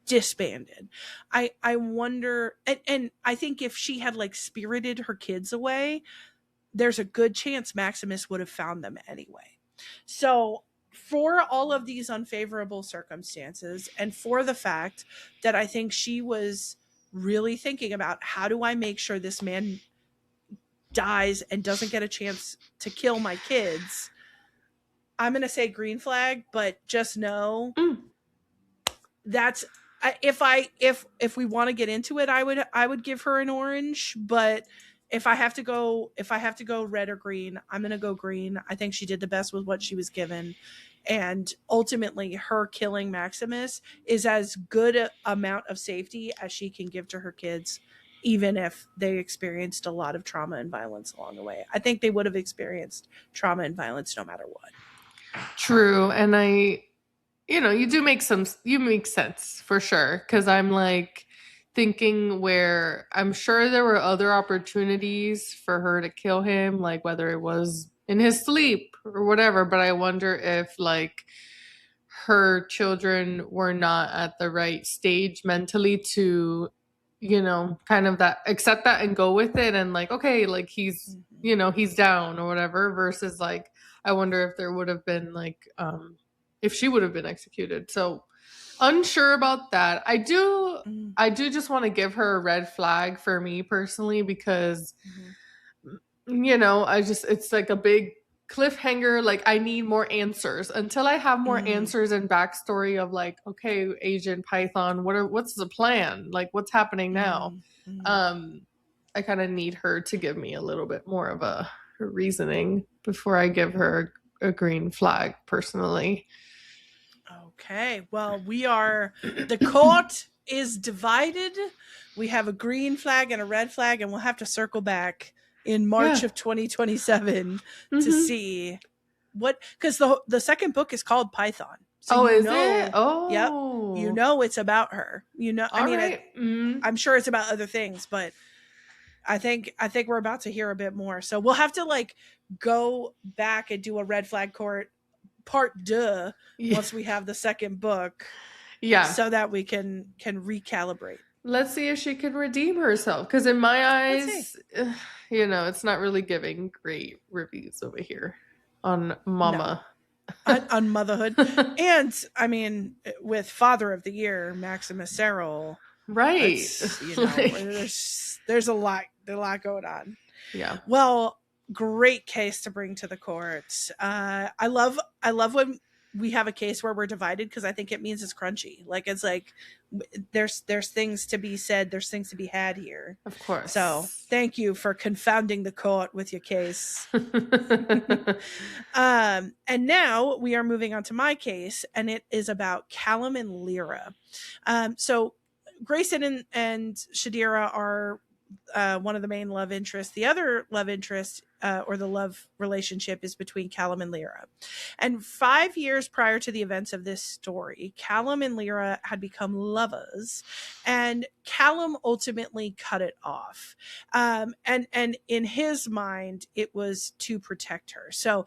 disbanded. I wonder, and I think if she had like spirited her kids away, there's a good chance Maximus would have found them anyway. So, for all of these unfavorable circumstances, and for the fact that I think she was really thinking about how do I make sure this man dies and doesn't get a chance to kill my kids, I'm going to say green flag, but just know that's if we want to get into it, I would give her an orange, but if I have to go red or green, I'm going to go green. I think she did the best with what she was given, and ultimately her killing Maximus is as good a amount of safety as she can give to her kids, even if they experienced a lot of trauma and violence along the way. I think they would have experienced trauma and violence no matter what. True. And you make sense for sure. Cause I'm like thinking where I'm sure there were other opportunities for her to kill him, like whether it was in his sleep or whatever. But I wonder if like her children were not at the right stage mentally to, kind of that accept that and go with it and like, okay, like he's down or whatever, versus like, I wonder if there would have been like, if she would have been executed. So unsure about that. I do just want to give her a red flag for me personally because it's like a big cliffhanger. Like I need more answers. Until I have more answers and backstory of like, okay, Agent Python, what's the plan? Like what's happening now? I kind of need her to give me a little bit more of a reasoning before I give her a green flag personally. Okay, well, the court is divided. We have a green flag and a red flag, and we'll have to circle back in March of 2027 to see what, because the second book is called Python. So is it? Yep, Oh, it's about her. All right. I'm sure it's about other things, but I think we're about to hear a bit more. So we'll have to like go back and do a red flag court part deux once we have the second book, so that we can recalibrate. Let's see if she can redeem herself, because in my eyes, it's not really giving great reviews over here on Mama. No. on motherhood. And I mean, with Father of the Year, Maximus Serral, right? There's a lot going on. Yeah. Well, great case to bring to the court. I love when we have a case where we're divided, because I think it means it's crunchy. Like it's like there's things to be said, there's things to be had here. Of course. So thank you for confounding the court with your case. And now we are moving on to my case, and it is about Callum and Lyra. So Grayson and Shadira are one of the main love interests. The other love interest, or the love relationship, is between Callum and Lyra. And 5 years prior to the events of this story, Callum and Lyra had become lovers, and Callum ultimately cut it off. And in his mind, it was to protect her. So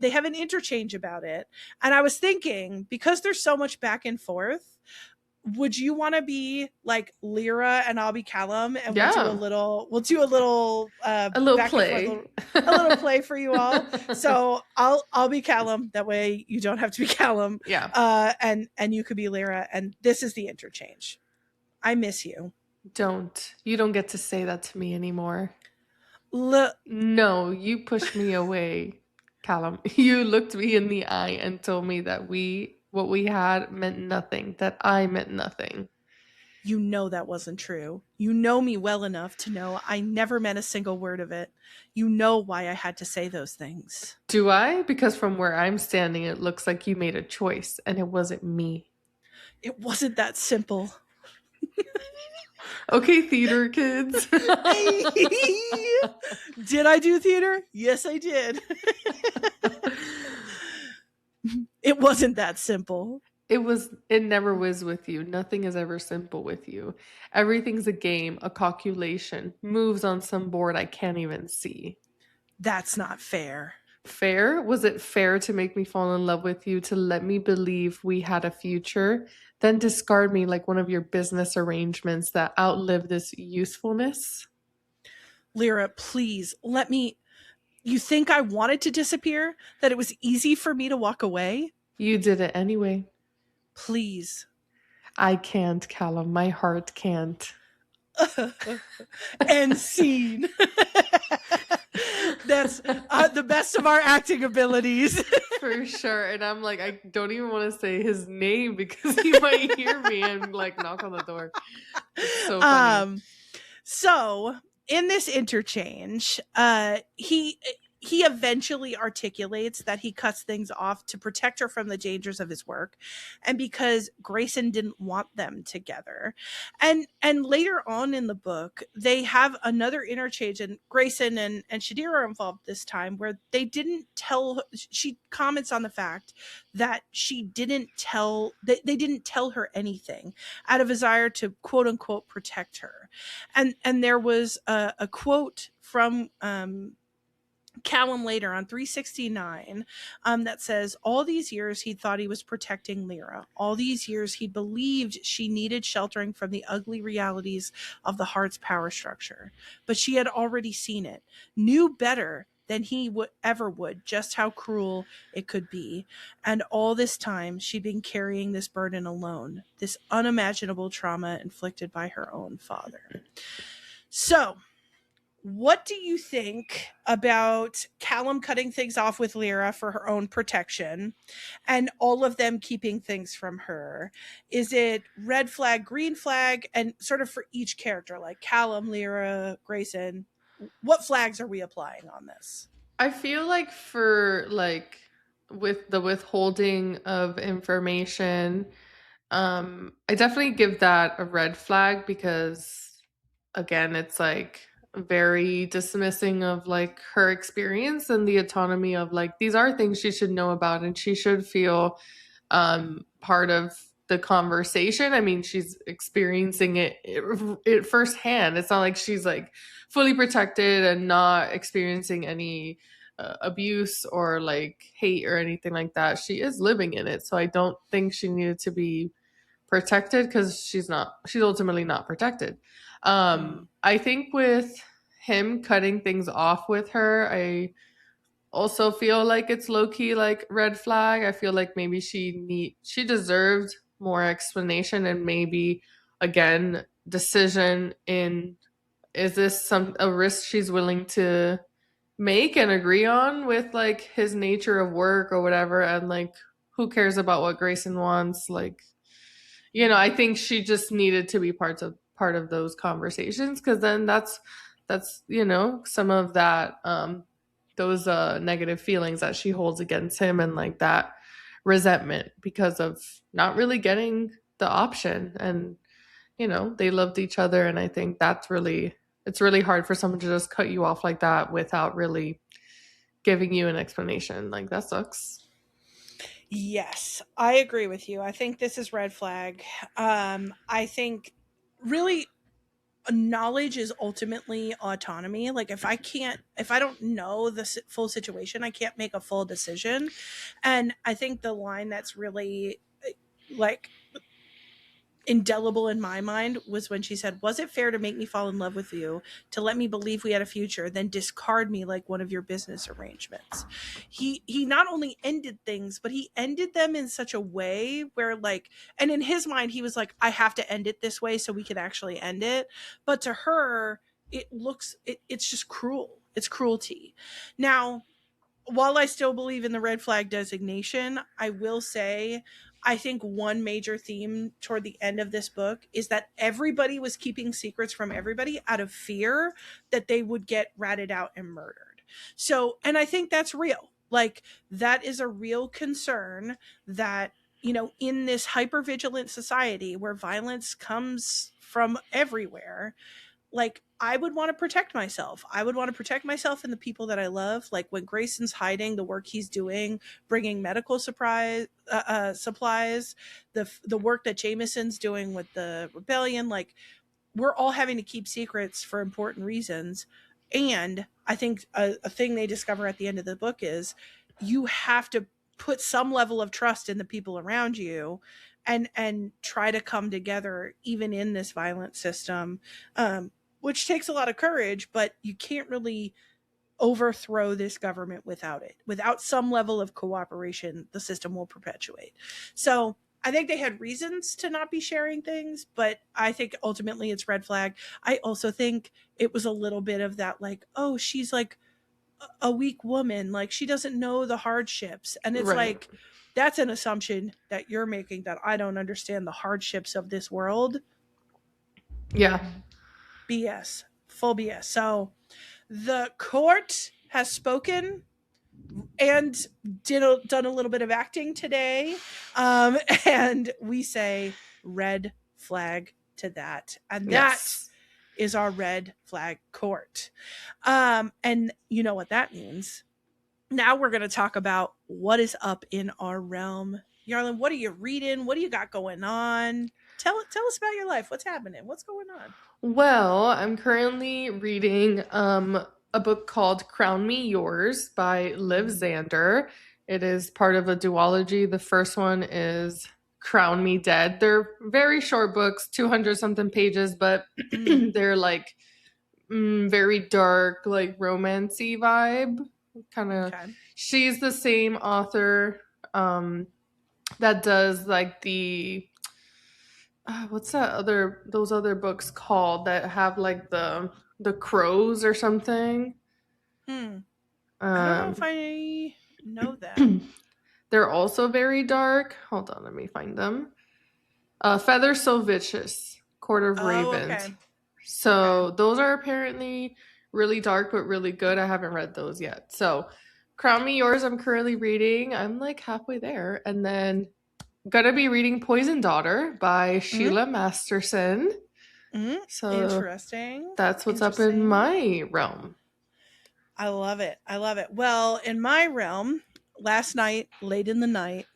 they have an interchange about it. And I was thinking, because there's so much back and forth, would you want to be like Lyra and I'll be Callum, and we'll do a little play, a little play for you all. So I'll be Callum. That way you don't have to be Callum. Yeah. And you could be Lyra. And this is the interchange. I miss you. You don't get to say that to me anymore. Look. No, you pushed me away, Callum. You looked me in the eye and told me that what we had meant nothing, that I meant nothing. You know that wasn't true. You know me well enough to know I never meant a single word of it. You know why I had to say those things. Do I? Because from where I'm standing, it looks like you made a choice, and it wasn't me. It wasn't that simple. Okay, theater kids. Did I do theater? Yes, I did. It wasn't that simple. It never was with you. Nothing is ever simple with you. Everything's a game, a calculation, moves on some board I can't even see. That's not fair. Fair? Was it fair to make me fall in love with you, to let me believe we had a future, then discard me like one of your business arrangements that outlive this usefulness? Lyra, please let me. You think I wanted to disappear? That it was easy for me to walk away? You did it anyway. Please. I can't, Callum. My heart can't. End scene. That's the best of our acting abilities. For sure. And I'm like, I don't even want to say his name because he might hear me and like knock on the door. It's so funny. So in this interchange, he eventually articulates that he cuts things off to protect her from the dangers of his work, and because Grayson didn't want them together. And later on in the book, they have another interchange, and Grayson and Shadir are involved this time, where they didn't tell. She comments on the fact that they didn't tell her anything out of desire to quote unquote protect her. And there was a quote from Callum later on 369 that says, all these years he thought he was protecting Lyra. All these years he believed she needed sheltering from the ugly realities of the heart's power structure. But she had already seen it, knew better than he ever would just how cruel it could be. And all this time she'd been carrying this burden alone, this unimaginable trauma inflicted by her own father. So what do you think about Callum cutting things off with Lyra for her own protection and all of them keeping things from her? Is it red flag, green flag, and sort of for each character, like Callum, Lyra, Grayson? What flags are we applying on this? I feel like for like with the withholding of information, I definitely give that a red flag because again, it's like very dismissing of like her experience and the autonomy of like these are things she should know about and she should feel part of the conversation. I mean, she's experiencing it firsthand. It's not like she's like fully protected and not experiencing any abuse or like hate or anything like that. She is living in it. So I don't think she needed to be protected because she's ultimately not protected. Mm, I think with him cutting things off with her, I also feel like it's low key like red flag. I feel like maybe she deserved more explanation and maybe again decision in is this some a risk she's willing to make and agree on with like his nature of work or whatever, and like who cares about what Grayson wants, like I think she just needed to be part of those conversations because then that's some of that those negative feelings that she holds against him and like that resentment because of not really getting the option. And they loved each other, and I think it's really hard for someone to just cut you off like that without really giving you an explanation. Like that sucks. yes, I agree with you. I think this is red flag. I think really knowledge is ultimately autonomy. Like if I don't know the full situation, I can't make a full decision. And I think the line that's really like indelible in my mind was when she said, was it fair to make me fall in love with you, to let me believe we had a future, then discard me like one of your business arrangements? He not only ended things, but he ended them in such a way where like, and in his mind he was like, I have to end it this way so we can actually end it. But to her, it's just cruel. It's cruelty. Now, while I still believe in the red flag designation, I will say I think one major theme toward the end of this book is that everybody was keeping secrets from everybody out of fear that they would get ratted out and murdered. So, and I think that's real. Like, that is a real concern that in this hypervigilant society where violence comes from everywhere, like I would want to protect myself. I would want to protect myself and the people that I love. Like when Grayson's hiding, the work he's doing, bringing medical supplies, the work that Jameson's doing with the rebellion, like we're all having to keep secrets for important reasons. And I think a thing they discover at the end of the book is you have to put some level of trust in the people around you and try to come together even in this violent system, which takes a lot of courage, but you can't really overthrow this government without it. Without some level of cooperation, the system will perpetuate. So I think they had reasons to not be sharing things, but I think ultimately it's red flag. I also think it was a little bit of that, like, oh, she's like a weak woman, like she doesn't know the hardships. And it's Right. like, that's an assumption that you're making, that I don't understand the hardships of this world. Yeah. BS. Full BS. So the court has spoken and done a little bit of acting today. And we say red flag to that. And Yes. that is our red flag court. And you know what that means. Now we're going to talk about what is up in our realm. Yarlin, what are you reading? What do you got going on? Tell us about your life. What's happening? What's going on? Well, I'm currently reading a book called Crown Me Yours by Liv Xander. It is part of a duology. The first one is Crown Me Dead. They're very short books, 200 something pages, but they're like very dark, like romancy vibe. Kind of. Okay. She's the same author that does like the what's those other books called that have like the crows or something? I don't know if I know that. They're also very dark. Hold on, let me find them. Feather So Vicious, Court of Ravens. Okay. So those are apparently really dark but really good. I haven't read those yet. So Crown Me Yours, I'm currently reading. I'm like halfway there. And then gonna be reading Poison Daughter by Sheila Masterson. So interesting. That's what's up in my realm. I love it. I love it. Well, in my realm, last night, late in the night,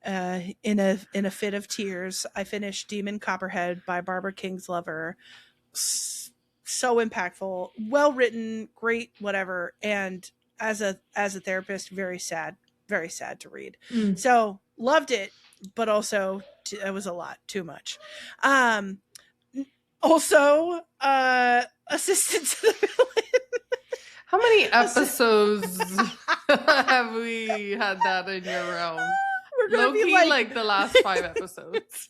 in a fit of tears, I finished Demon Copperhead by Barbara Kingslove. So impactful, well written, great, whatever. And as a therapist, very sad to read. So loved it, but also it was a lot, too much. Also, Assistant to the Villain. How many episodes have we had that in your realm? We're gonna Low-key, be like the last 5 episodes.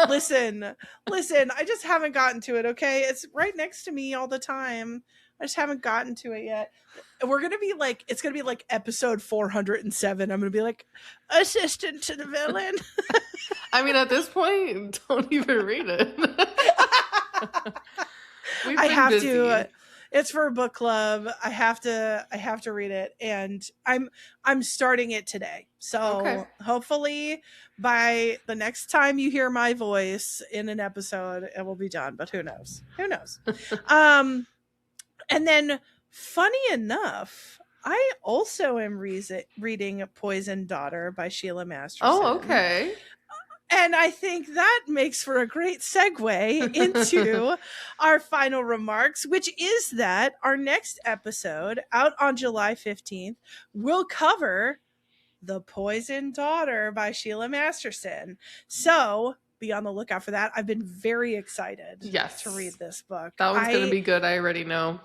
Listen, I just haven't gotten to it, okay? It's right next to me all the time. I just haven't gotten to it yet. We're gonna be like, it's gonna be like episode 407. I'm gonna be like, Assistant to the Villain. I mean, at this point, don't even read it. I have busy. To. It's for a book club. I have to read it, and I'm starting it today. So hopefully by the next time you hear my voice in an episode, it will be done. But who knows? And then, funny enough, I also am reading Poison Daughter by Sheila Masterson. Oh, okay. And I think that makes for a great segue into our final remarks, which is that our next episode, out on July 15th, will cover The Poison Daughter by Sheila Masterson. So be on the lookout for that. I've been very excited to read this book. That one's going to be good. I already know.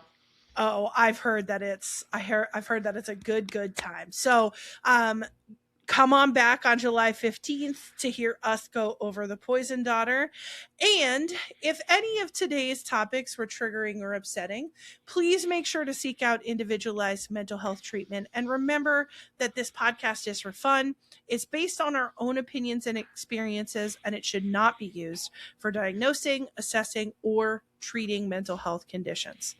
Oh, I've heard that it's a good time. So, come on back on July 15th to hear us go over The Poison Daughter. And if any of today's topics were triggering or upsetting, please make sure to seek out individualized mental health treatment. And remember that this podcast is for fun. It's based on our own opinions and experiences, and it should not be used for diagnosing, assessing, or treating mental health conditions.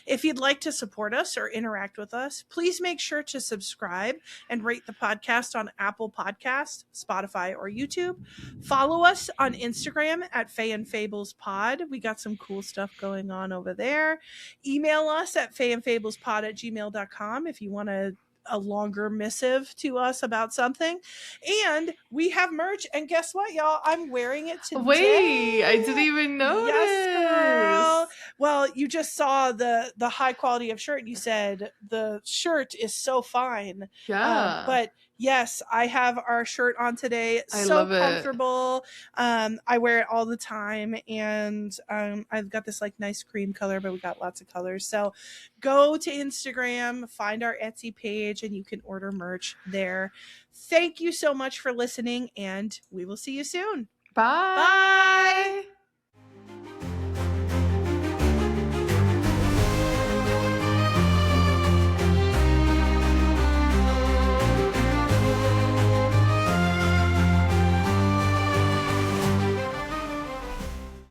If you'd like to support us or interact with us, please make sure to subscribe and rate the podcast on Apple Podcasts, Spotify, or YouTube. Follow us on Instagram at Faye and Fables Pod. We got some cool stuff going on over there. Email us at fayandfablespod@gmail.com if you want a longer missive to us about something. And we have merch, and guess what, y'all? I'm wearing it today. Wait, I didn't even notice. Yes, girl. Well, you just saw the high quality of shirt. You said the shirt is so fine. Yeah. But yes, I have our shirt on today. I so love it. comfortable. I wear it all the time, and I've got this like nice cream color, but we got lots of colors. So go to Instagram, find our Etsy page, and you can order merch there. Thank you so much for listening, and we will see you soon. Bye. Bye.